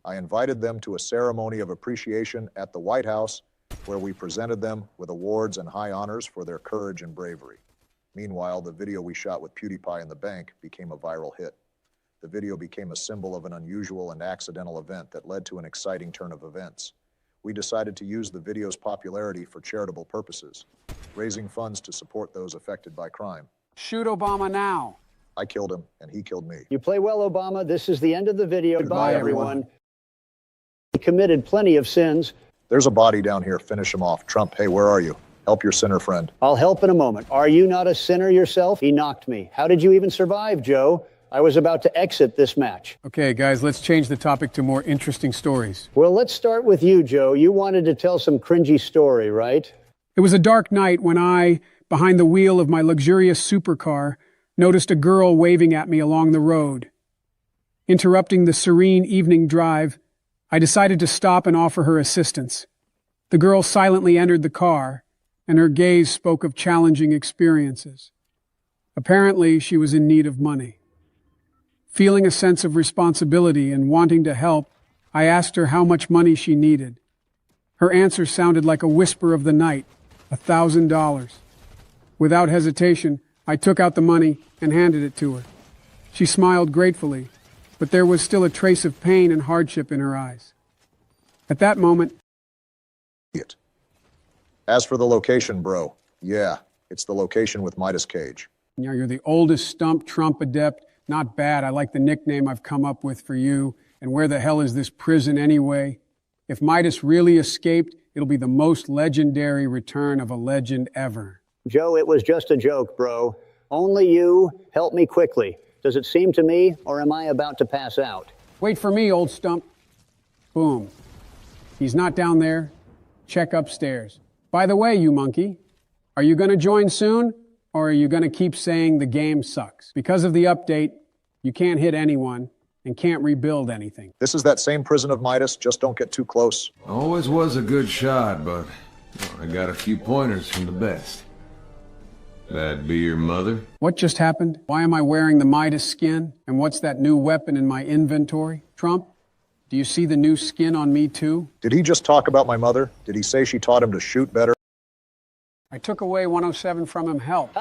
I invited them to a ceremony of appreciation at the White House, where we presented them with awards and high honors for their courage and bravery. Meanwhile, the video we shot with PewDiePie in the bank became a viral hit. The video became a symbol of an unusual and accidental event that led to an exciting turn of events. We decided to use the video's popularity for charitable purposes, raising funds to support those affected by crime. Shoot Obama now. I killed him, and he killed me. You play well, Obama. This is the end of the video. Goodbye, everyone. He committed plenty of sins. There's a body down here. Finish him off. Trump, hey, where are you? Help your sinner friend. I'll help in a moment. Are you not a sinner yourself? He knocked me. How did you even survive, Joe? I was about to exit this match. Okay, guys, let's change the topic to more interesting stories. Well, let's start with you, Joe. You wanted to tell some cringy story, right? It was a dark night when I, behind the wheel of my luxurious supercar, noticed a girl waving at me along the road. Interrupting the serene evening drive, I decided to stop and offer her assistance. The girl silently entered the car, and her gaze spoke of challenging experiences. Apparently, she was in need of money. Feeling a sense of responsibility and wanting to help, I asked her how much money she needed. Her answer sounded like a whisper of the night, $1,000. Without hesitation, I took out the money and handed it to her. She smiled gratefully, but there was still a trace of pain and hardship in her eyes. At that moment, As for the location, bro, yeah, it's the location with Midas Cage. you're the oldest stump Trump adept. Not bad. I like the nickname I've come up with for you. And where the hell is this prison anyway? If Midas really escaped, it'll be the most legendary return of a legend ever. Joe, it was just a joke, bro. Only you. Help me quickly. Does it seem to me, or am I about to pass out? Wait for me, old stump. Boom. He's not down there. Check upstairs. By the way, you monkey, are you going to join soon? Or are you going to keep saying the game sucks? Because of the update, you can't hit anyone and can't rebuild anything. This is that same prison of Midas, just don't get too close. Always was a good shot, but I got a few pointers from the best. That'd be your mother? What just happened? Why am I wearing the Midas skin? And what's that new weapon in my inventory? Trump, do you see the new skin on me too? Did he just talk about my mother? Did he say she taught him to shoot better? I took away 107 from him. Help.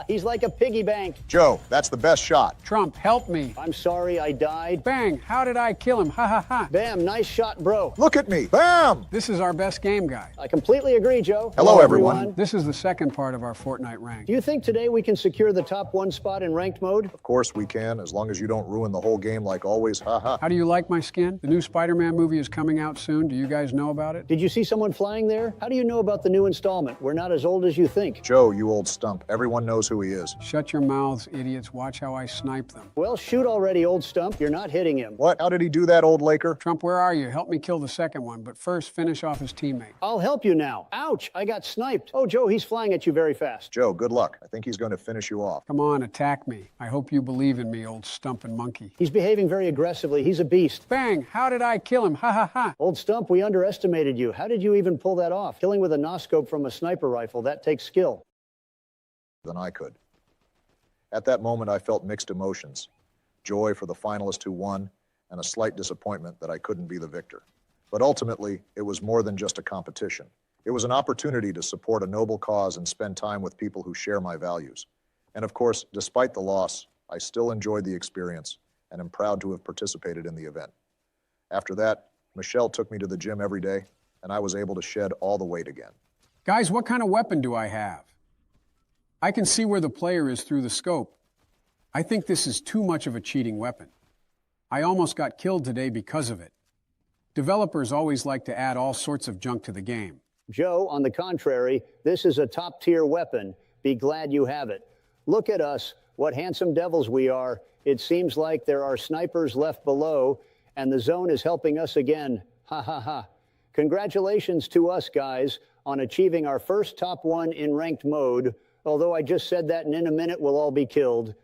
He's like a piggy bank. Joe, that's the best shot. Trump, help me. I'm sorry I died. Bang, how did I kill him? Ha ha ha. Bam, nice shot, bro. Look at me. Bam! This is our best game, guy. I completely agree, Joe. Hello, everyone. This is the second part of our Fortnite rank. Do you think today we can secure the top 1 spot in ranked mode? Of course we can, as long as you don't ruin the whole game like always. Ha. How do you like my skin? The new Spider-Man movie is coming out soon. Do you guys know about it? Did you see someone flying there? How do you know about the new installment? We're not as old as you think. Joe, you old stump. Everyone knows who he is. Shut your mouths, idiots. Watch how I snipe them. Well, shoot already, old stump. You're not hitting him. What? How did he do that, old Laker? Trump, where are you? Help me kill the second one, but first finish off his teammate. I'll help you now. Ouch, I got sniped. Oh, Joe, he's flying at you very fast. Joe, good luck. I think he's going to finish you off. Come on, attack me. I hope you believe in me, old stumpin' monkey. He's behaving very aggressively. He's a beast. Bang! How did I kill him? Ha ha ha. Old stump, we underestimated you. How did you even pull that off? Killing with a no-scope from a sniper rifle, that takes skill. Than I could. At that moment, I felt mixed emotions. Joy for the finalist who won, and a slight disappointment that I couldn't be the victor. But ultimately, it was more than just a competition. It was an opportunity to support a noble cause and spend time with people who share my values. And of course, despite the loss, I still enjoyed the experience and am proud to have participated in the event. After that, Michelle took me to the gym every day, and I was able to shed all the weight again. Guys, what kind of weapon do I have? I can see where the player is through the scope. I think this is too much of a cheating weapon. I almost got killed today because of it. Developers always like to add all sorts of junk to the game. Joe, on the contrary, this is a top-tier weapon. Be glad you have it. Look at us, what handsome devils we are. It seems like there are snipers left below, and the zone is helping us again. Ha ha ha. Congratulations to us, guys, on achieving our first top 1 in ranked mode. Although I just said that, and in a minute we'll all be killed.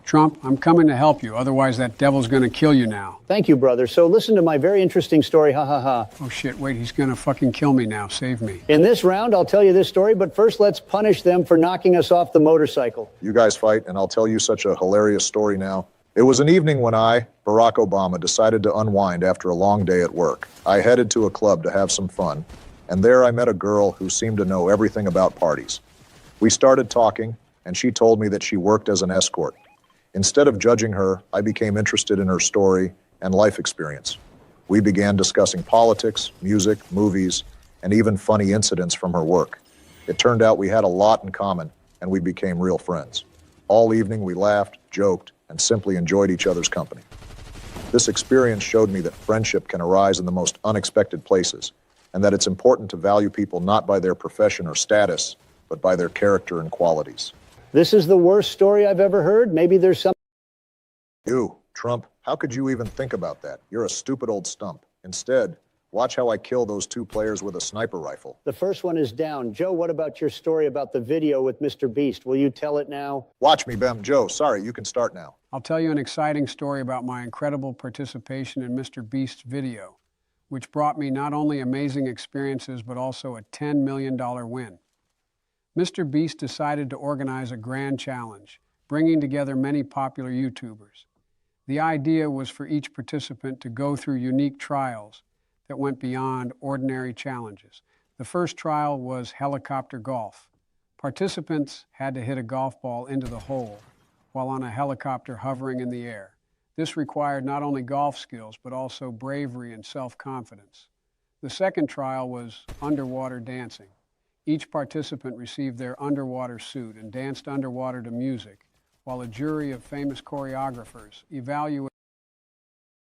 Trump, I'm coming to help you. Otherwise, that devil's going to kill you now. Thank you, brother. So listen to my very interesting story. Ha ha ha. Oh, shit. Wait, he's going to fucking kill me now. Save me. In this round, I'll tell you this story, but first let's punish them for knocking us off the motorcycle. You guys fight, and I'll tell you such a hilarious story now. It was an evening when I, Barack Obama, decided to unwind after a long day at work. I headed to a club to have some fun, and there I met a girl who seemed to know everything about parties. We started talking, and she told me that she worked as an escort. Instead of judging her, I became interested in her story and life experience. We began discussing politics, music, movies, and even funny incidents from her work. It turned out we had a lot in common, and we became real friends. All evening we laughed, joked, and simply enjoyed each other's company. This experience showed me that friendship can arise in the most unexpected places, and that it's important to value people not by their profession or status, but by their character and qualities. This is the worst story I've ever heard. Maybe there's some... You, Trump, how could you even think about that? You're a stupid old stump. Instead, watch how I kill those 2 players with a sniper rifle. The first one is down. Joe, what about your story about the video with Mr. Beast? Will you tell it now? Watch me, Bem. Joe, sorry, you can start now. I'll tell you an exciting story about my incredible participation in Mr. Beast's video, which brought me not only amazing experiences, but also a $10 million win. Mr. Beast decided to organize a grand challenge, bringing together many popular YouTubers. The idea was for each participant to go through unique trials that went beyond ordinary challenges. The first trial was helicopter golf. Participants had to hit a golf ball into the hole while on a helicopter hovering in the air. This required not only golf skills, but also bravery and self-confidence. The second trial was underwater dancing. Each participant received their underwater suit and danced underwater to music, while a jury of famous choreographers evaluated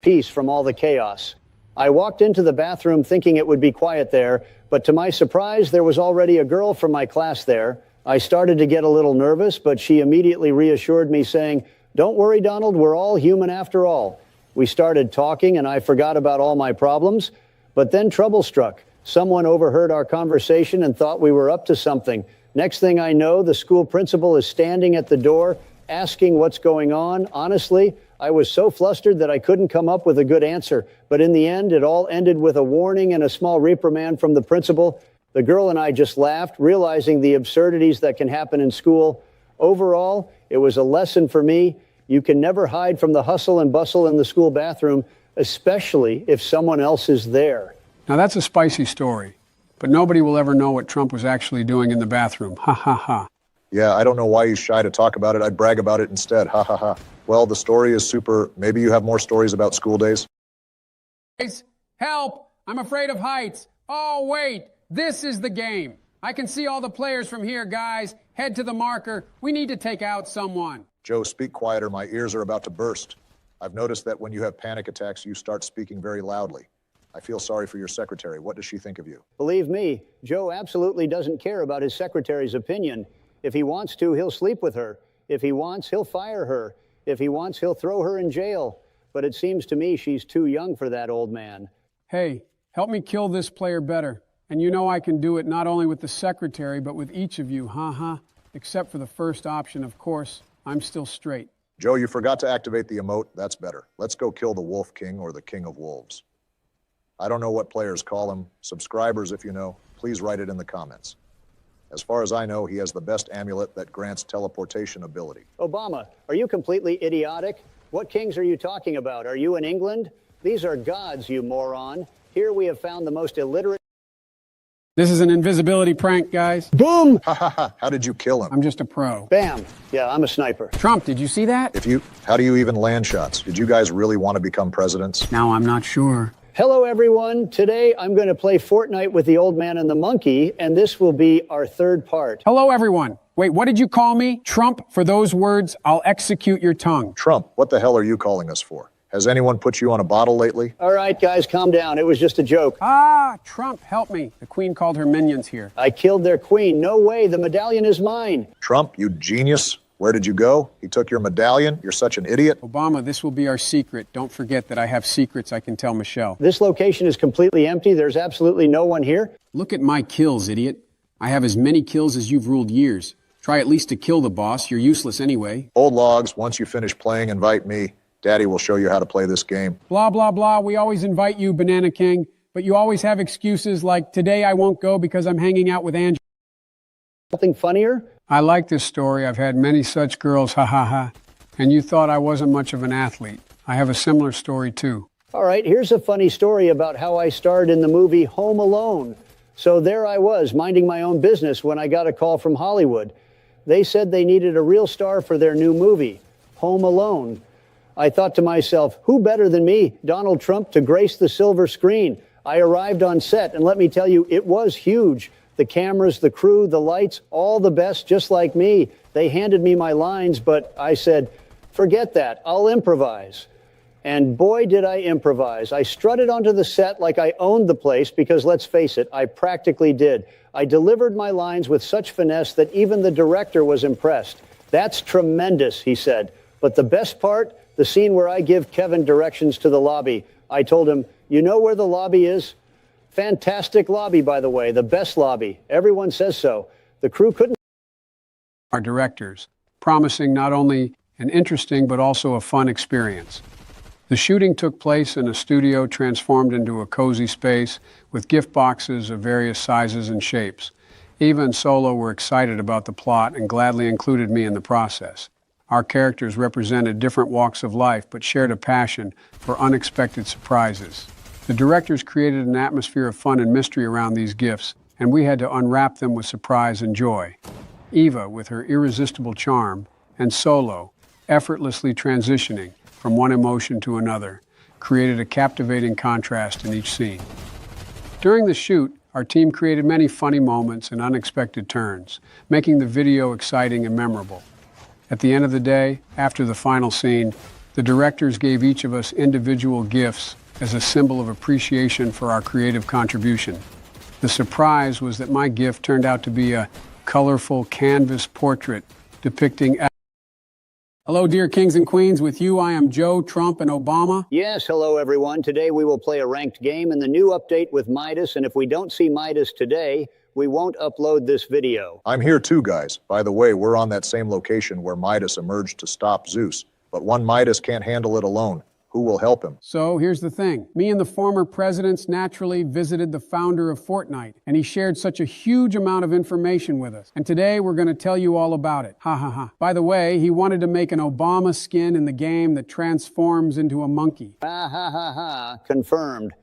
peace from all the chaos. I walked into the bathroom thinking it would be quiet there, but to my surprise, there was already a girl from my class there. I started to get a little nervous, but she immediately reassured me, saying, "Don't worry, Donald, we're all human after all." We started talking, and I forgot about all my problems, but then trouble struck. Someone overheard our conversation and thought we were up to something. Next thing I know, the school principal is standing at the door, asking what's going on. Honestly, I was so flustered that I couldn't come up with a good answer. But in the end, it all ended with a warning and a small reprimand from the principal. The girl and I just laughed, realizing the absurdities that can happen in school. Overall, it was a lesson for me. You can never hide from the hustle and bustle in the school bathroom, especially if someone else is there. Now that's a spicy story, but nobody will ever know what Trump was actually doing in the bathroom. Ha ha ha. Yeah, I don't know why he's shy to talk about it. I'd brag about it instead. Ha ha ha. Well, the story is super. Maybe you have more stories about school days? Guys, help! I'm afraid of heights. Oh, wait. This is the game. I can see all the players from here, guys. Head to the marker. We need to take out someone. Joe, speak quieter. My ears are about to burst. I've noticed that when you have panic attacks, you start speaking very loudly. I feel sorry for your secretary. What does she think of you? Believe me, Joe absolutely doesn't care about his secretary's opinion. If he wants to, he'll sleep with her. If he wants, he'll fire her. If he wants, he'll throw her in jail. But it seems to me she's too young for that old man. Hey, help me kill this player better. And you know I can do it not only with the secretary, but with each of you, ha. Except for the first option, of course. I'm still straight. Joe, you forgot to activate the emote. That's better. Let's go kill the Wolf King or the King of Wolves. I don't know what players call him. Subscribers, if you know, please write it in the comments. As far as I know, he has the best amulet that grants teleportation ability. Obama, are you completely idiotic? What kings are you talking about? Are you in England? These are gods, you moron. Here we have found the most illiterate... This is an invisibility prank, guys. Boom! Ha ha ha, how did you kill him? I'm just a pro. Bam! Yeah, I'm a sniper. Trump, did you see that? How do you even land shots? Did you guys really want to become presidents? Now I'm not sure. Hello, everyone. Today, I'm going to play Fortnite with the old man and the monkey, and this will be our third part. Hello, everyone. Wait, what did you call me? Trump, for those words, I'll execute your tongue. Trump, what the hell are you calling us for? Has anyone put you on a bottle lately? All right, guys, calm down. It was just a joke. Ah, Trump, help me. The Queen called her minions here. I killed their queen. No way. The medallion is mine. Trump, you genius. Where did you go? He took your medallion? You're such an idiot. Obama, this will be our secret. Don't forget that I have secrets I can tell Michelle. This location is completely empty. There's absolutely no one here. Look at my kills, idiot. I have as many kills as you've ruled years. Try at least to kill the boss. You're useless anyway. Old logs, once you finish playing, invite me. Daddy will show you how to play this game. Blah, blah, blah. We always invite you, Banana King. But you always have excuses like, today I won't go because I'm hanging out with Angela. Something funnier? I like this story. I've had many such girls, ha ha ha. And you thought I wasn't much of an athlete. I have a similar story too. All right, here's a funny story about how I starred in the movie Home Alone. So there I was, minding my own business when I got a call from Hollywood. They said they needed a real star for their new movie, Home Alone. I thought to myself, who better than me, Donald Trump, to grace the silver screen? I arrived on set, and let me tell you, it was huge. The cameras, the crew, the lights, all the best, just like me. They handed me my lines, but I said, forget that, I'll improvise. And boy, did I improvise. I strutted onto the set like I owned the place because, let's face it, I practically did. I delivered my lines with such finesse that even the director was impressed. That's tremendous, he said. But the best part, the scene where I give Kevin directions to the lobby. I told him, you know where the lobby is? Fantastic lobby, by the way, the best lobby. Everyone says so. The crew couldn't. Our directors, promising not only an interesting but also a fun experience. The shooting took place in a studio transformed into a cozy space with gift boxes of various sizes and shapes. Eva and Solo were excited about the plot and gladly included me in the process. Our characters represented different walks of life but shared a passion for unexpected surprises. The directors created an atmosphere of fun and mystery around these gifts, and we had to unwrap them with surprise and joy. Eva, with her irresistible charm, and Solo, effortlessly transitioning from one emotion to another, created a captivating contrast in each scene. During the shoot, our team created many funny moments and unexpected turns, making the video exciting and memorable. At the end of the day, after the final scene, the directors gave each of us individual gifts as a symbol of appreciation for our creative contribution. The surprise was that my gift turned out to be a colorful canvas portrait depicting... Hello, dear kings and queens. With you, I am Joe, Trump, and Obama. Yes, hello, everyone. Today we will play a ranked game in the new update with Midas, and if we don't see Midas today, we won't upload this video. I'm here too, guys. By the way, we're on that same location where Midas emerged to stop Zeus. But one Midas can't handle it alone. Who will help him? So here's the thing. Me and the former presidents naturally visited the founder of Fortnite, and he shared such a huge amount of information with us. And today we're going to tell you all about it. Ha ha ha. By the way, he wanted to make an Obama skin in the game that transforms into a monkey. Ha ha ha ha. Confirmed.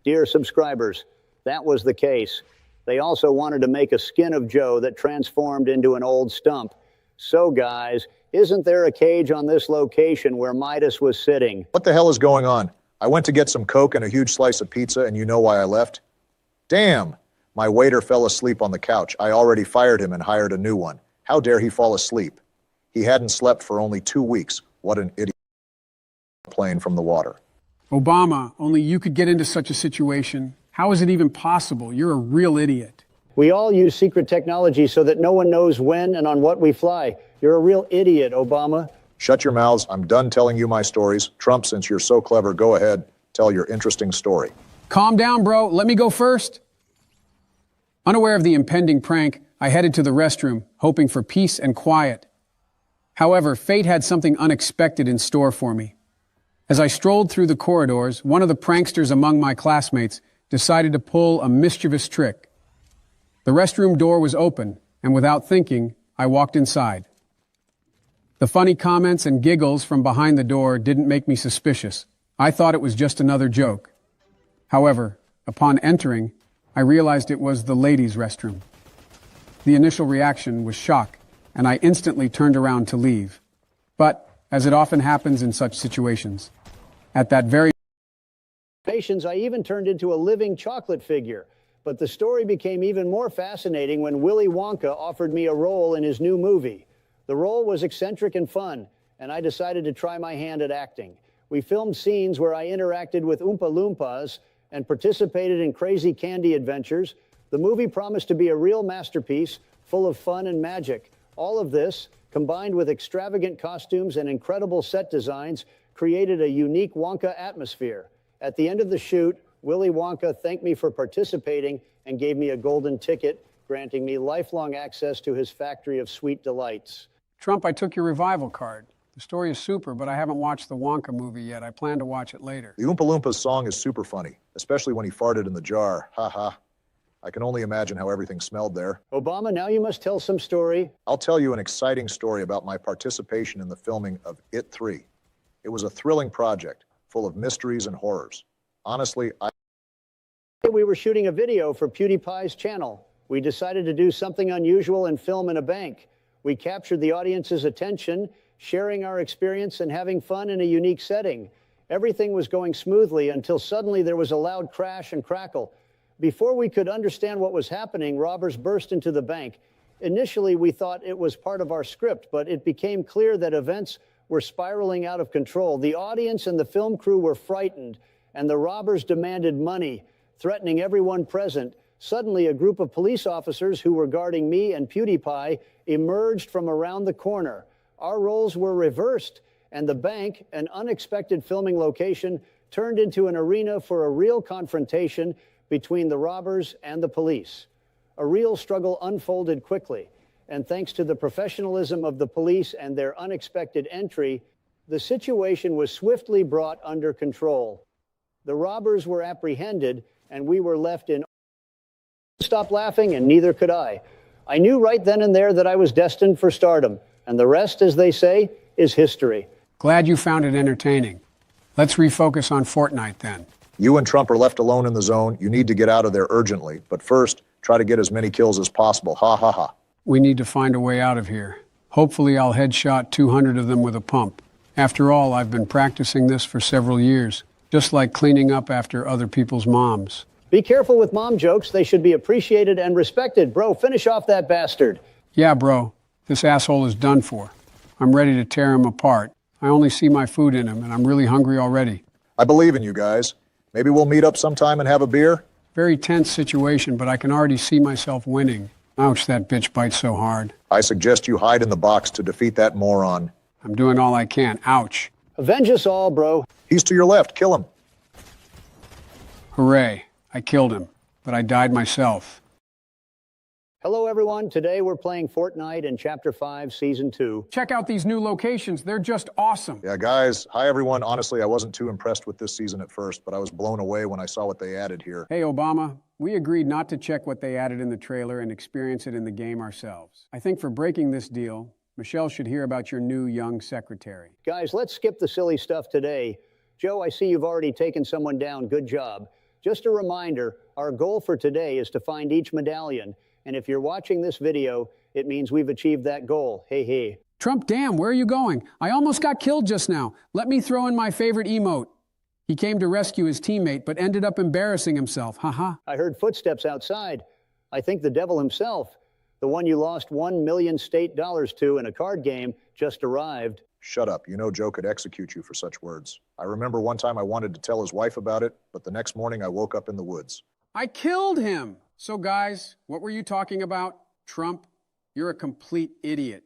Dear subscribers, that was the case. They also wanted to make a skin of Joe that transformed into an old stump. So, guys, isn't there a cage on this location where Midas was sitting? What the hell is going on? I went to get some Coke and a huge slice of pizza, and you know why I left? Damn! My waiter fell asleep on the couch. I already fired him and hired a new one. How dare he fall asleep? He hadn't slept for only 2 weeks. What an idiot. Plane from the water. Obama, only you could get into such a situation. How is it even possible? You're a real idiot. We all use secret technology so that no one knows when and on what we fly. You're a real idiot, Obama. Shut your mouths. I'm done telling you my stories. Trump, since you're so clever, go ahead. Tell your interesting story. Calm down, bro. Let me go first. Unaware of the impending prank, I headed to the restroom, hoping for peace and quiet. However, fate had something unexpected in store for me. As I strolled through the corridors, one of the pranksters among my classmates decided to pull a mischievous trick. The restroom door was open, and without thinking, I walked inside. The funny comments and giggles from behind the door didn't make me suspicious. I thought it was just another joke. However, upon entering, I realized it was the ladies' restroom. The initial reaction was shock, and I instantly turned around to leave. But, as it often happens in such situations, at that very I even turned into a living chocolate figure. But the story became even more fascinating when Willy Wonka offered me a role in his new movie. The role was eccentric and fun, and I decided to try my hand at acting. We filmed scenes where I interacted with Oompa Loompas and participated in crazy candy adventures. The movie promised to be a real masterpiece, full of fun and magic. All of this, combined with extravagant costumes and incredible set designs, created a unique Wonka atmosphere. At the end of the shoot, Willy Wonka thanked me for participating and gave me a golden ticket, granting me lifelong access to his factory of sweet delights. Trump, I took your revival card. The story is super, but I haven't watched the Wonka movie yet. I plan to watch it later. The Oompa Loompas song is super funny, especially when he farted in the jar. Ha ha. I can only imagine how everything smelled there. Obama, now you must tell some story. I'll tell you an exciting story about my participation in the filming of It 3. It was a thrilling project, full of mysteries and horrors. Honestly, We were shooting a video for PewDiePie's channel. We decided to do something unusual and film in a bank. We captured the audience's attention, sharing our experience and having fun in a unique setting. Everything was going smoothly until suddenly there was a loud crash and crackle. Before we could understand what was happening, robbers burst into the bank. Initially, we thought it was part of our script, but it became clear that events were spiraling out of control. The audience and the film crew were frightened, and the robbers demanded money, threatening everyone present. Suddenly, a group of police officers who were guarding me and PewDiePie emerged from around the corner. Our roles were reversed, and the bank, an unexpected filming location, turned into an arena for a real confrontation between the robbers and the police. A real struggle unfolded quickly, and thanks to the professionalism of the police and their unexpected entry, the situation was swiftly brought under control. The robbers were apprehended, and we were left in. Stop laughing, and neither could I. I knew right then and there that I was destined for stardom, and the rest, as they say, is history. Glad you found it entertaining. Let's refocus on Fortnite then. you and Trump are left alone in the zone. You need to get out of there urgently. But first, try to get as many kills as possible. Ha ha ha. We need to find a way out of here. Hopefully I'll headshot 200 of them with a pump. After all, I've been practicing this for several years, just like cleaning up after other people's moms. Be careful with mom jokes. They should be appreciated and respected. Bro, finish off that bastard. Yeah, bro. This asshole is done for. I'm ready to tear him apart. I only see my food in him, and I'm really hungry already. I believe in you guys. Maybe we'll meet up sometime and have a beer? Very tense situation, but I can already see myself winning. Ouch, that bitch bites so hard. I suggest you hide in the box to defeat that moron. I'm doing all I can. Ouch. Avenge us all, bro. He's to your left. Kill him. Hooray. I killed him, but I died myself. Hello, everyone. Today we're playing Fortnite in Chapter 5, Season 2. Check out these new locations. They're just awesome. Yeah, guys. Hi, everyone. Honestly, I wasn't too impressed with this season at first, but I was blown away when I saw what they added here. Hey, Obama. We agreed not to check what they added in the trailer and experience it in the game ourselves. I think for breaking this deal, Michelle should hear about your new young secretary. Guys, let's skip the silly stuff today. Joe, I see you've already taken someone down. Good job. Just a reminder, our goal for today is to find each medallion. And if you're watching this video, it means we've achieved that goal. Hey, hey. Trump, damn, where are you going? I almost got killed just now. Let me throw in my favorite emote. He came to rescue his teammate, but ended up embarrassing himself. Haha. I heard footsteps outside. I think the devil himself, the one you lost $1 million state dollars to in a card game, just arrived. Shut up. You know Joe could execute you for such words. I remember one time I wanted to tell his wife about it, but the next morning I woke up in the woods. I killed him. So guys, what were you talking about? Trump, you're a complete idiot.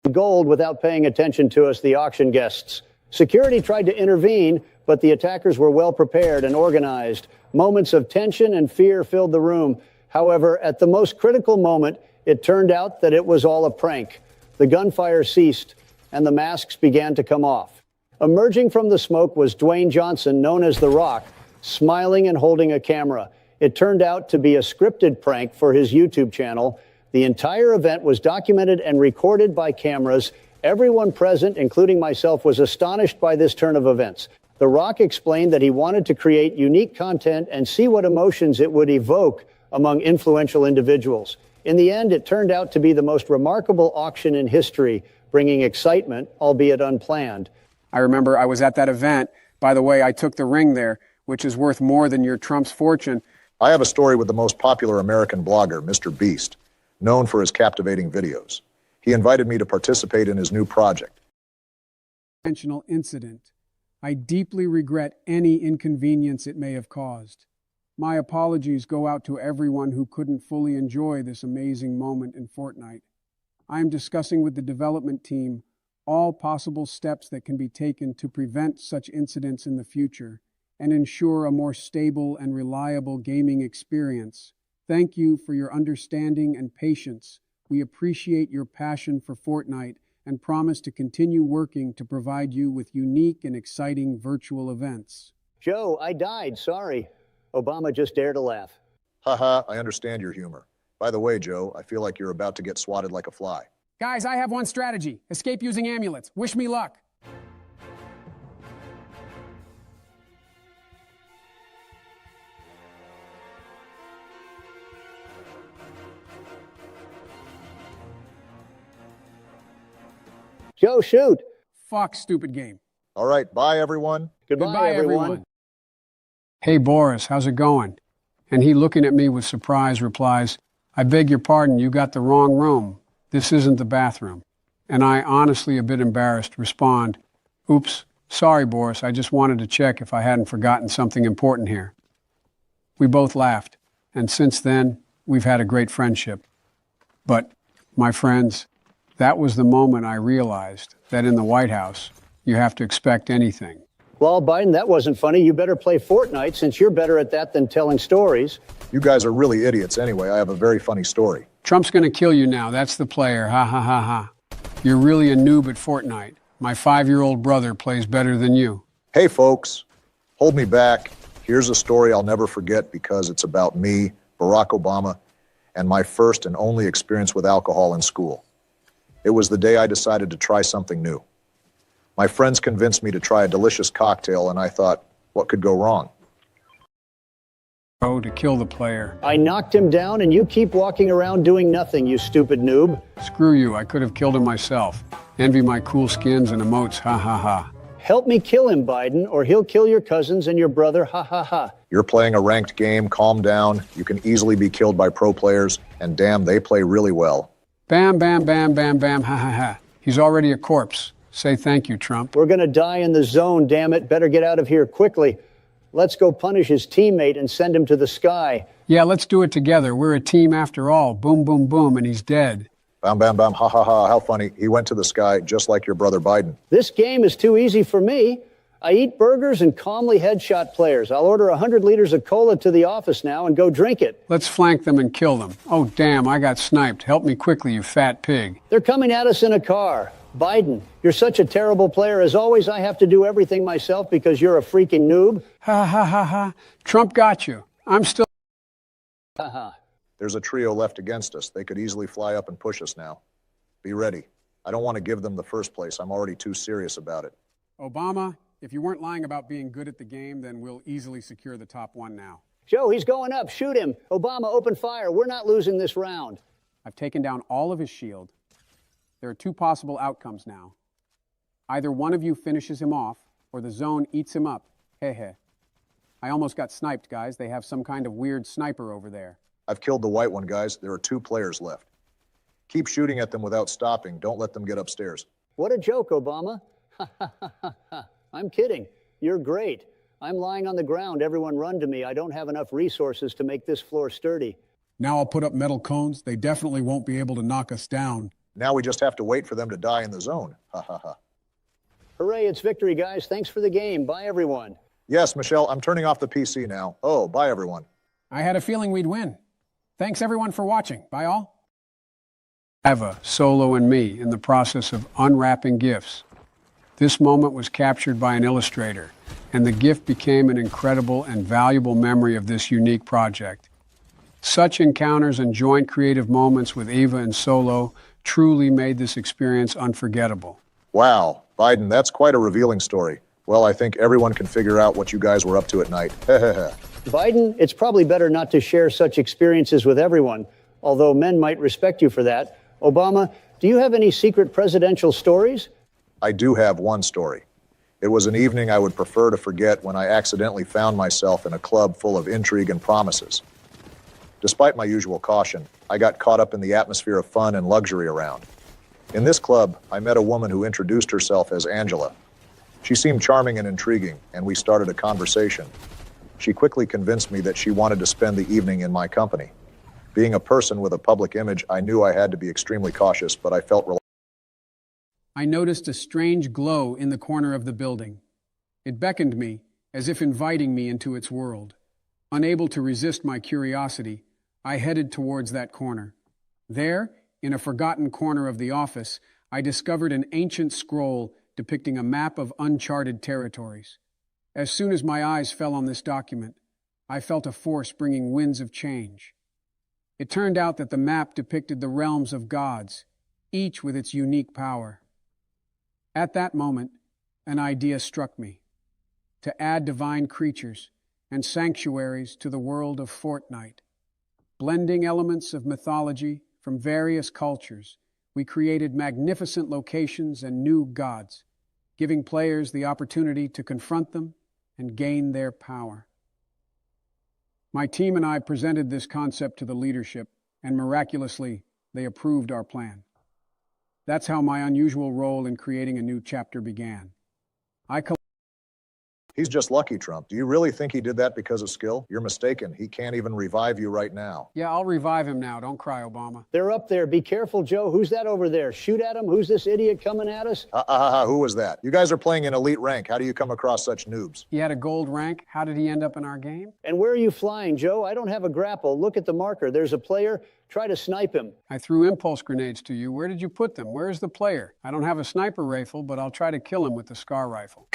Gold without paying attention to us, the auction guests. Security tried to intervene, but the attackers were well prepared and organized. Moments of tension and fear filled the room. However, at the most critical moment, it turned out that it was all a prank. The gunfire ceased, and the masks began to come off. Emerging from the smoke was Dwayne Johnson, known as The Rock, smiling and holding a camera. It turned out to be a scripted prank for his YouTube channel. The entire event was documented and recorded by cameras. Everyone present, including myself, was astonished by this turn of events. The Rock explained that he wanted to create unique content and see what emotions it would evoke among influential individuals. In the end, it turned out to be the most remarkable auction in history, bringing excitement, albeit unplanned. I remember I was at that event. By the way, I took the ring there, which is worth more than your Trump's fortune. I have a story with the most popular American blogger, Mr. Beast, known for his captivating videos. He invited me to participate in his new project. Intentional incident. I deeply regret any inconvenience it may have caused. My apologies go out to everyone who couldn't fully enjoy this amazing moment in Fortnite. I am discussing with the development team all possible steps that can be taken to prevent such incidents in the future and ensure a more stable and reliable gaming experience. Thank you for your understanding and patience. We appreciate your passion for Fortnite and promise to continue working to provide you with unique and exciting virtual events. Joe, I died. Sorry. Obama just dared to laugh. Haha, I understand your humor. By the way, Joe, I feel like you're about to get swatted like a fly. Guys, I have one strategy. Escape using amulets. Wish me luck. Joe, shoot. Fuck, stupid game. All right, bye, everyone. Goodbye, everyone. Hey, Boris, how's it going? And he, looking at me with surprise, replies, I beg your pardon, you got the wrong room. This isn't the bathroom. And I, honestly a bit embarrassed, respond, oops, sorry, Boris, I just wanted to check if I hadn't forgotten something important here. We both laughed, and since then, we've had a great friendship. But, my friends, that was the moment I realized that in the White House, you have to expect anything. Well, Biden, that wasn't funny. You better play Fortnite since you're better at that than telling stories. You guys are really idiots anyway. I have a very funny story. Trump's gonna kill you now. That's the player. Ha ha ha ha. You're really a noob at Fortnite. My 5-year-old brother plays better than you. Hey, folks, hold me back. Here's a story I'll never forget because it's about me, Barack Obama, and my first and only experience with alcohol in school. It was the day I decided to try something new. My friends convinced me to try a delicious cocktail, and I thought, what could go wrong? Oh, to kill the player. I knocked him down and you keep walking around doing nothing, you stupid noob. Screw you, I could have killed him myself. Envy my cool skins and emotes, ha ha ha. Help me kill him, Biden, or he'll kill your cousins and your brother, ha ha ha. You're playing a ranked game, calm down. You can easily be killed by pro players, and damn, they play really well. Bam, bam, bam, bam, bam, ha ha ha. He's already a corpse. Say thank you, Trump. We're gonna die in the zone, damn it. Better get out of here quickly. Let's go punish his teammate and send him to the sky. Yeah, let's do it together. We're a team after all. Boom, boom, boom, and he's dead. Bam, bam, bam, ha ha ha, how funny. He went to the sky just like your brother Biden. This game is too easy for me. I eat burgers and calmly headshot players. I'll order 100 liters of cola to the office now and go drink it. Let's flank them and kill them. Oh, damn, I got sniped. Help me quickly, you fat pig. They're coming at us in a car. Biden, you're such a terrible player. As always, I have to do everything myself because you're a freaking noob. Ha ha ha ha. Trump got you. I'm still... Haha. There's a trio left against us. They could easily fly up and push us now. Be ready. I don't want to give them the first place. I'm already too serious about it. Obama, If you weren't lying about being good at the game, then we'll easily secure the top one now. Joe, he's going up. Shoot him. Obama, open fire. We're not losing this round. I've taken down all of his shield. There are two possible outcomes now. Either one of you finishes him off, or the zone eats him up. Heh. I almost got sniped, guys. They have some kind of weird sniper over there. I've killed the white one, guys. There are 2 players left. Keep shooting at them without stopping. Don't let them get upstairs. What a joke, Obama. I'm kidding. You're great. I'm lying on the ground. Everyone run to me. I don't have enough resources to make this floor sturdy. Now I'll put up metal cones. They definitely won't be able to knock us down. Now we just have to wait for them to die in the zone. Ha ha ha. Hooray, it's victory, guys. Thanks for the game. Bye, everyone. Yes, Michelle, I'm turning off the PC now. Oh, bye, everyone. I had a feeling we'd win. Thanks, everyone, for watching. Bye, all. Eva, Solo, and me in the process of unwrapping gifts. This moment was captured by an illustrator, and the gift became an incredible and valuable memory of this unique project. Such encounters and joint creative moments with Eva and Solo truly made this experience unforgettable. Wow, Biden, that's quite a revealing story. Well, I think everyone can figure out what you guys were up to at night. Biden, it's probably better not to share such experiences with everyone, although men might respect you for that. Obama, do you have any secret presidential stories? I do have one story. It was an evening I would prefer to forget when I accidentally found myself in a club full of intrigue and promises. Despite my usual caution, I got caught up in the atmosphere of fun and luxury around. In this club, I met a woman who introduced herself as Angela. She seemed charming and intriguing, and we started a conversation. She quickly convinced me that she wanted to spend the evening in my company. Being a person with a public image, I knew I had to be extremely cautious, but I felt relaxed. I noticed a strange glow in the corner of the building. It beckoned me, as if inviting me into its world. Unable to resist my curiosity, I headed towards that corner. There, in a forgotten corner of the office, I discovered an ancient scroll depicting a map of uncharted territories. As soon as my eyes fell on this document, I felt a force bringing winds of change. It turned out that the map depicted the realms of gods, each with its unique power. At that moment, an idea struck me: to add divine creatures and sanctuaries to the world of Fortnite. Blending elements of mythology from various cultures, we created magnificent locations and new gods, giving players the opportunity to confront them and gain their power. My team and I presented this concept to the leadership, and miraculously, they approved our plan. That's how my unusual role in creating a new chapter began. He's just lucky, Trump. Do you really think he did that because of skill? You're mistaken. He can't even revive you right now. Yeah, I'll revive him now. Don't cry, Obama. They're up there. Be careful, Joe. Who's that over there? Shoot at him. Who's this idiot coming at us? Who was that? You guys are playing in elite rank. How do you come across such noobs? He had a gold rank. How did he end up in our game? And where are you flying, Joe? I don't have a grapple. Look at the marker. There's a player. Try to snipe him. I threw impulse grenades to you. Where did you put them? Where's the player? I don't have a sniper rifle, but I'll try to kill him with the SCAR rifle.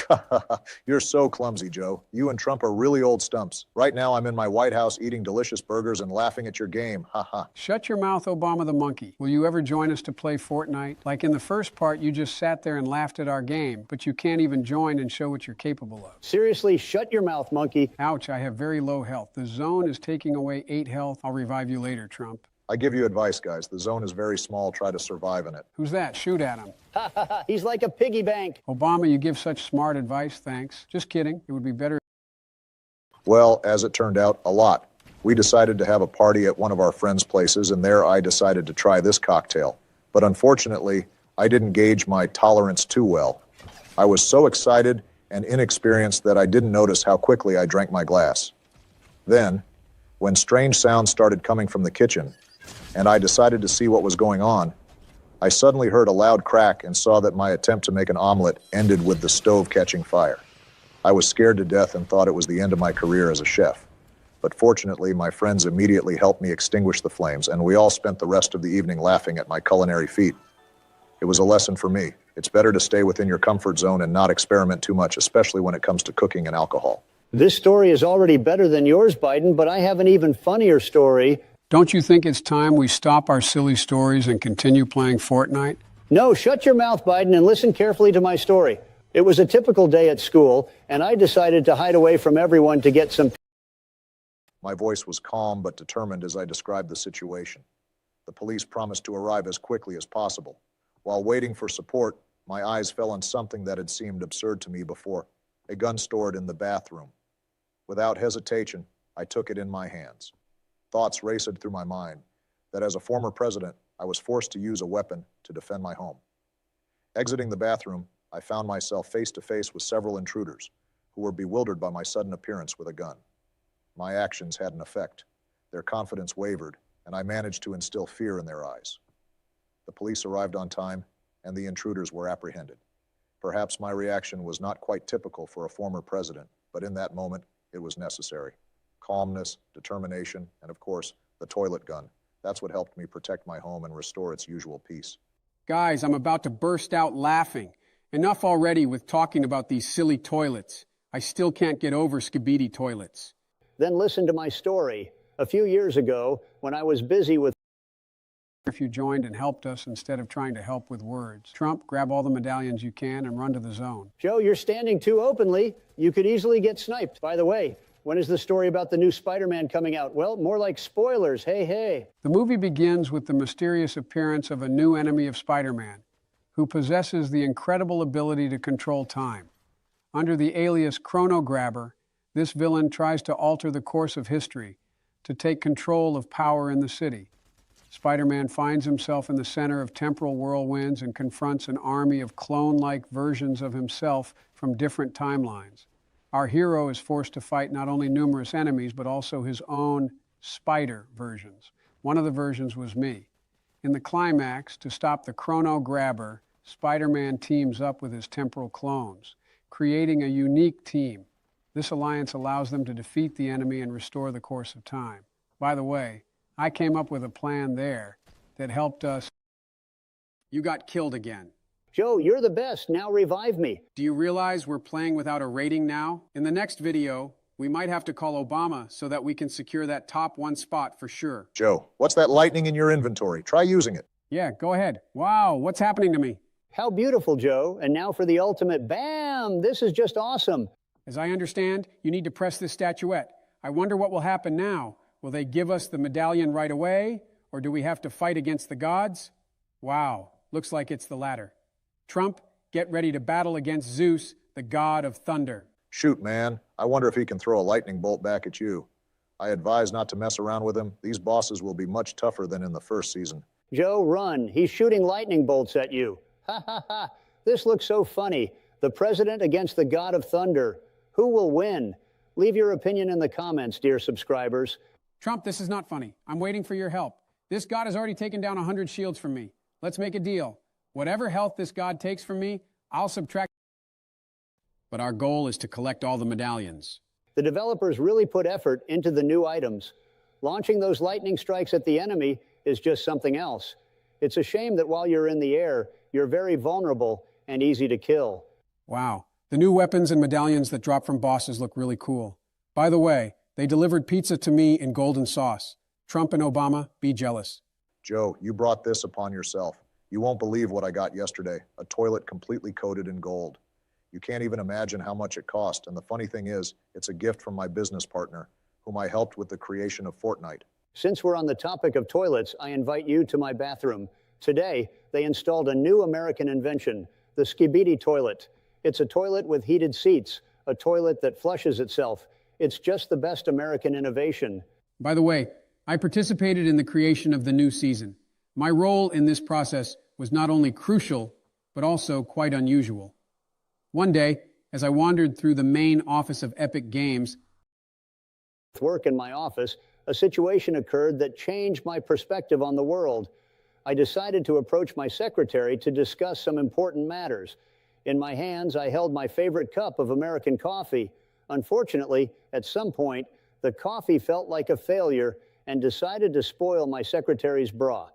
You're so clumsy, Joe. You and Trump are really old stumps. Right now, I'm in my White House eating delicious burgers and laughing at your game. Shut your mouth, Obama the monkey. Will you ever join us to play Fortnite? Like in the first part, you just sat there and laughed at our game, but you can't even join and show what you're capable of. Seriously, shut your mouth, monkey. Ouch, I have very low health. The zone is taking away 8 health. I'll revive you later, Trump. I give you advice, guys. The zone is very small. Try to survive in it. Who's that? Shoot at him. He's like a piggy bank. Obama, you give such smart advice, thanks. Just kidding. It would be better. Well, as it turned out, a lot. We decided to have a party at one of our friends' places, and there I decided to try this cocktail. But unfortunately, I didn't gauge my tolerance too well. I was so excited and inexperienced that I didn't notice how quickly I drank my glass. Then, when strange sounds started coming from the kitchen, and I decided to see what was going on, I suddenly heard a loud crack and saw that my attempt to make an omelet ended with the stove catching fire. I was scared to death and thought it was the end of my career as a chef. But fortunately, my friends immediately helped me extinguish the flames, and we all spent the rest of the evening laughing at my culinary feat. It was a lesson for me. It's better to stay within your comfort zone and not experiment too much, especially when it comes to cooking and alcohol. This story is already better than yours, Biden, but I have an even funnier story. Don't you think it's time we stop our silly stories and continue playing Fortnite? No, shut your mouth, Biden, and listen carefully to my story. It was a typical day at school, and I decided to hide away from everyone to get some. My voice was calm but determined as I described the situation. The police promised to arrive as quickly as possible. While waiting for support, my eyes fell on something that had seemed absurd to me before, a gun stored in the bathroom. Without hesitation, I took it in my hands. Thoughts raced through my mind that as a former president, I was forced to use a weapon to defend my home. Exiting the bathroom, I found myself face to face with several intruders who were bewildered by my sudden appearance with a gun. My actions had an effect. Their confidence wavered, and I managed to instill fear in their eyes. The police arrived on time, and the intruders were apprehended. Perhaps my reaction was not quite typical for a former president, but in that moment, it was necessary. Calmness, determination, and of course, the toilet gun. That's what helped me protect my home and restore its usual peace. Guys, I'm about to burst out laughing. Enough already with talking about these silly toilets. I still can't get over skibidi toilets. Then listen to my story. A few years ago, when I was busy with. If you joined and helped us instead of trying to help with words. Trump, grab all the medallions you can and run to the zone. Joe, you're standing too openly. You could easily get sniped. By the way, when is the story about the new Spider-Man coming out? Well, more like spoilers. Hey, hey. The movie begins with the mysterious appearance of a new enemy of Spider-Man, who possesses the incredible ability to control time. Under the alias Chrono Grabber, this villain tries to alter the course of history to take control of power in the city. Spider-Man finds himself in the center of temporal whirlwinds and confronts an army of clone-like versions of himself from different timelines. Our hero is forced to fight not only numerous enemies, but also his own spider versions. One of the versions was me. In the climax, to stop the Chrono Grabber, Spider-Man teams up with his temporal clones, creating a unique team. This alliance allows them to defeat the enemy and restore the course of time. By the way, I came up with a plan there that helped us. You got killed again. Joe, you're the best. Now revive me. Do you realize we're playing without a rating now? In the next video, we might have to call Obama so that we can secure that top one spot for sure. Joe, what's that lightning in your inventory? Try using it. Yeah, go ahead. Wow, what's happening to me? How beautiful, Joe. And now for the ultimate bam. This is just awesome. As I understand, you need to press this statuette. I wonder what will happen now. Will they give us the medallion right away, or do we have to fight against the gods? Wow, looks like it's the latter. Trump, get ready to battle against Zeus, the god of thunder. Shoot, man. I wonder if he can throw a lightning bolt back at you. I advise not to mess around with him. These bosses will be much tougher than in the first season. Joe, run. He's shooting lightning bolts at you. Ha ha ha. This looks so funny. The president against the god of thunder. Who will win? Leave your opinion in the comments, dear subscribers. Trump, this is not funny. I'm waiting for your help. This god has already taken down 100 shields from me. Let's make a deal. Whatever health this god takes from me, I'll subtract. But our goal is to collect all the medallions. The developers really put effort into the new items. Launching those lightning strikes at the enemy is just something else. It's a shame that while you're in the air, you're very vulnerable and easy to kill. Wow. The new weapons and medallions that drop from bosses look really cool. By the way, they delivered pizza to me in golden sauce. Trump and Obama, be jealous. Joe, you brought this upon yourself. You won't believe what I got yesterday, a toilet completely coated in gold. You can't even imagine how much it cost, and the funny thing is, it's a gift from my business partner, whom I helped with the creation of Fortnite. Since we're on the topic of toilets, I invite you to my bathroom. Today, they installed a new American invention, the Skibidi toilet. It's a toilet with heated seats, a toilet that flushes itself. It's just the best American innovation. By the way, I participated in the creation of the new season. My role in this process was not only crucial, but also quite unusual. One day, as I wandered through the main office of Epic Games, With work in my office, a situation occurred that changed my perspective on the world. I decided to approach my secretary to discuss some important matters. In my hands, I held my favorite cup of American coffee. Unfortunately, at some point, the coffee felt like a failure and decided to spoil my secretary's bra.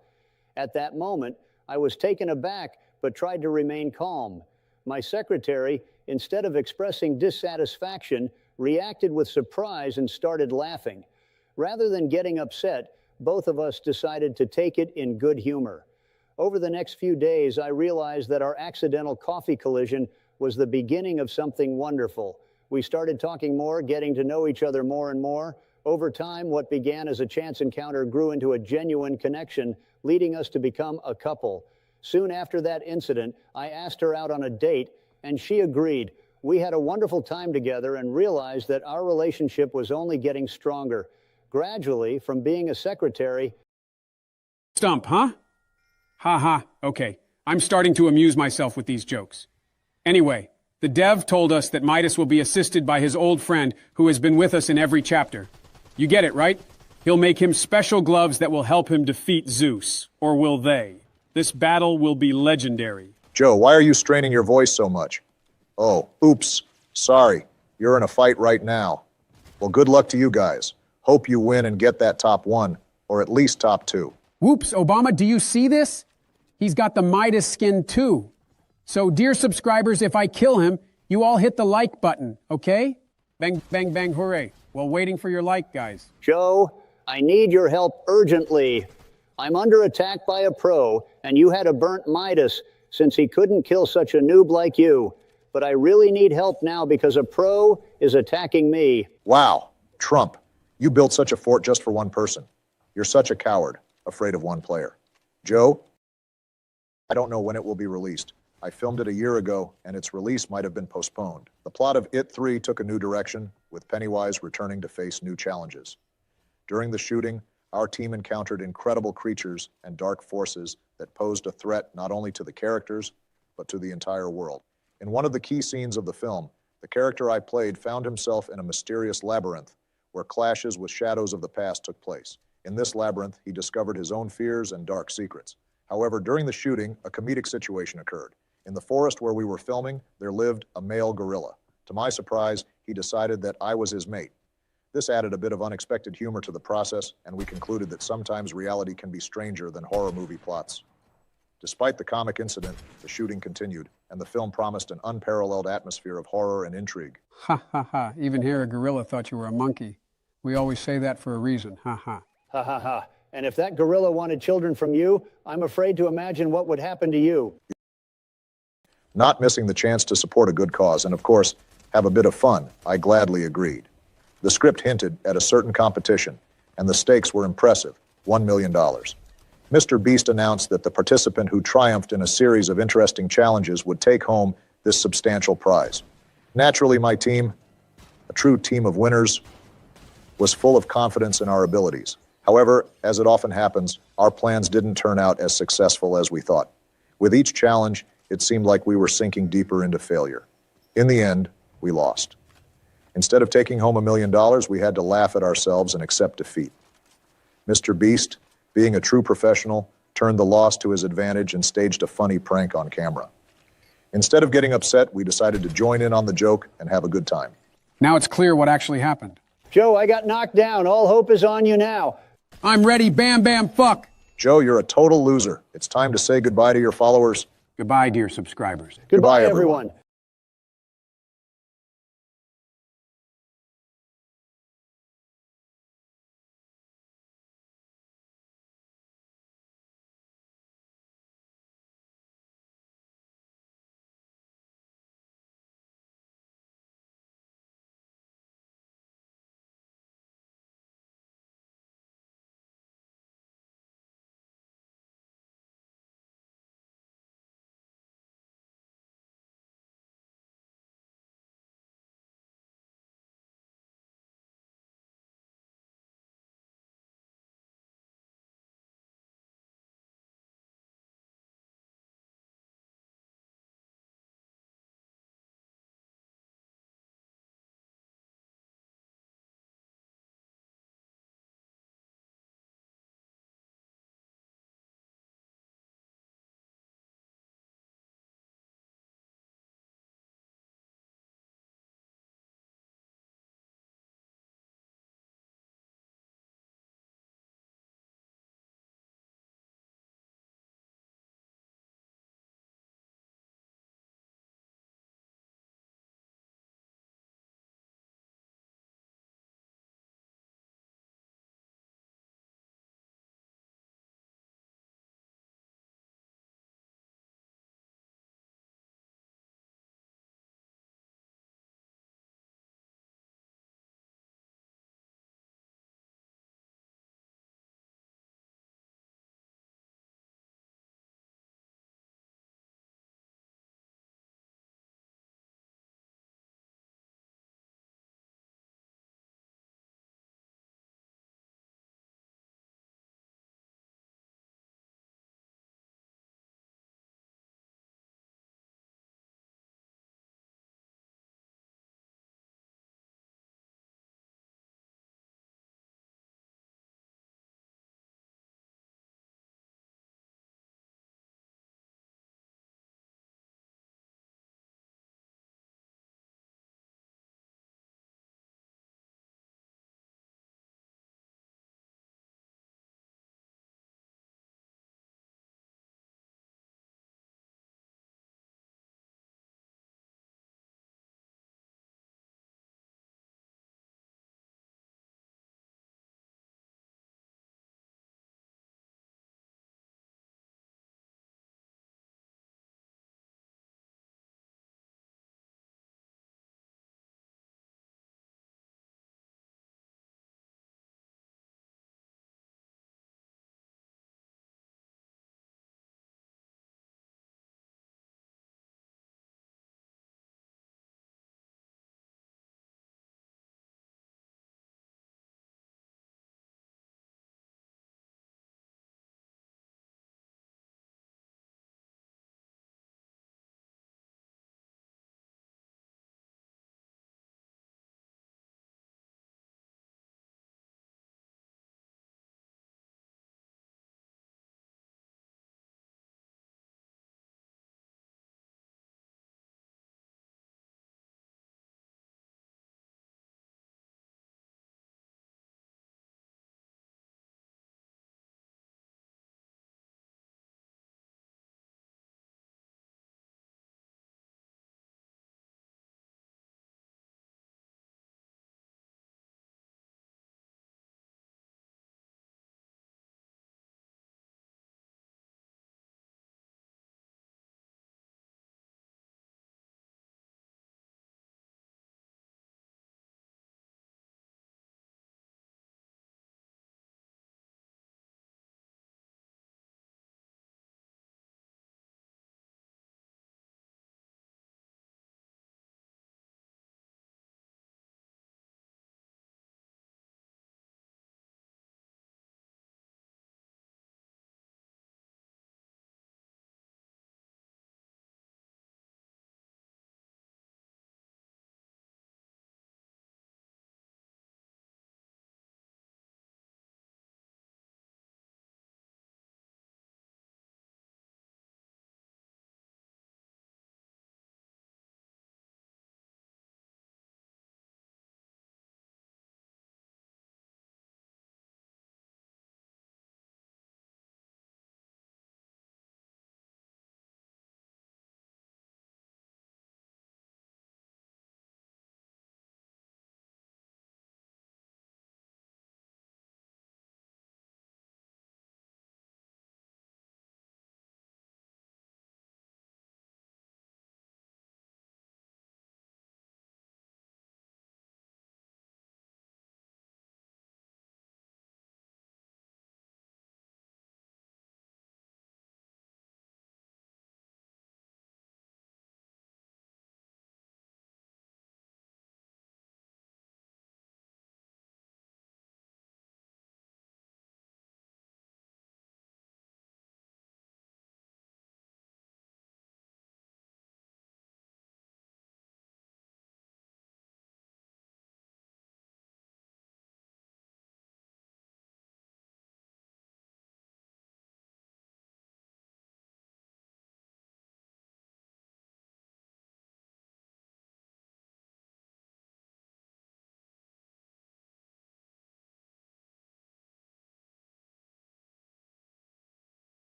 At that moment, I was taken aback, but tried to remain calm. My secretary, instead of expressing dissatisfaction, reacted with surprise and started laughing. Rather than getting upset, both of us decided to take it in good humor. Over the next few days, I realized that our accidental coffee collision was the beginning of something wonderful. We started talking more, getting to know each other more and more. Over time, what began as a chance encounter grew into a genuine connection, leading us to become a couple. Soon after that incident, I asked her out on a date, and she agreed. We had a wonderful time together and realized that our relationship was only getting stronger. Gradually, from being a secretary... Stump, huh? Ha ha, okay. I'm starting to amuse myself with these jokes. Anyway, the dev told us that Midas will be assisted by his old friend who has been with us in every chapter. You get it, right? He'll make him special gloves that will help him defeat Zeus. Or will they? This battle will be legendary. Joe, why are you straining your voice so much? Oh, oops. Sorry. You're in a fight right now. Well, good luck to you guys. Hope you win and get that top 1, or at least top 2. Whoops, Obama, do you see this? He's got the Midas skin too. So, dear subscribers, if I kill him, you all hit the like button, okay? Bang, bang, bang, hooray. While waiting for your like, guys. Joe, I need your help urgently. I'm under attack by a pro, and you had a burnt Midas since he couldn't kill such a noob like you. But I really need help now because a pro is attacking me. Wow, Trump, you built such a fort just for one person. You're such a coward, afraid of one player. Joe, I don't know when it will be released. I filmed it a year ago, and its release might have been postponed. The plot of It 3 took a new direction, with Pennywise returning to face new challenges. During the shooting, our team encountered incredible creatures and dark forces that posed a threat not only to the characters, but to the entire world. In one of the key scenes of the film, the character I played found himself in a mysterious labyrinth where clashes with shadows of the past took place. In this labyrinth, he discovered his own fears and dark secrets. However, during the shooting, a comedic situation occurred. In the forest where we were filming, there lived a male gorilla. To my surprise, he decided that I was his mate. This added a bit of unexpected humor to the process, and we concluded that sometimes reality can be stranger than horror movie plots. Despite the comic incident, the shooting continued, and the film promised an unparalleled atmosphere of horror and intrigue. Ha ha ha, even here a gorilla thought you were a monkey. We always say that for a reason, ha ha. Ha ha ha. And if that gorilla wanted children from you, I'm afraid to imagine what would happen to you. Not missing the chance to support a good cause and, of course, have a bit of fun, I gladly agreed. The script hinted at a certain competition, and the stakes were impressive, $1 million. Mr. Beast announced that the participant who triumphed in a series of interesting challenges would take home this substantial prize. Naturally, my team, a true team of winners, was full of confidence in our abilities. However, as it often happens, our plans didn't turn out as successful as we thought. With each challenge, it seemed like we were sinking deeper into failure. In the end, we lost. Instead of taking home $1 million, we had to laugh at ourselves and accept defeat. Mr. Beast, being a true professional, turned the loss to his advantage and staged a funny prank on camera. Instead of getting upset, we decided to join in on the joke and have a good time. Now it's clear what actually happened. Joe, I got knocked down. All hope is on you now. I'm ready, bam, bam, fuck. Joe, you're a total loser. It's time to say goodbye to your followers. Goodbye, dear subscribers. Goodbye, everyone. everyone.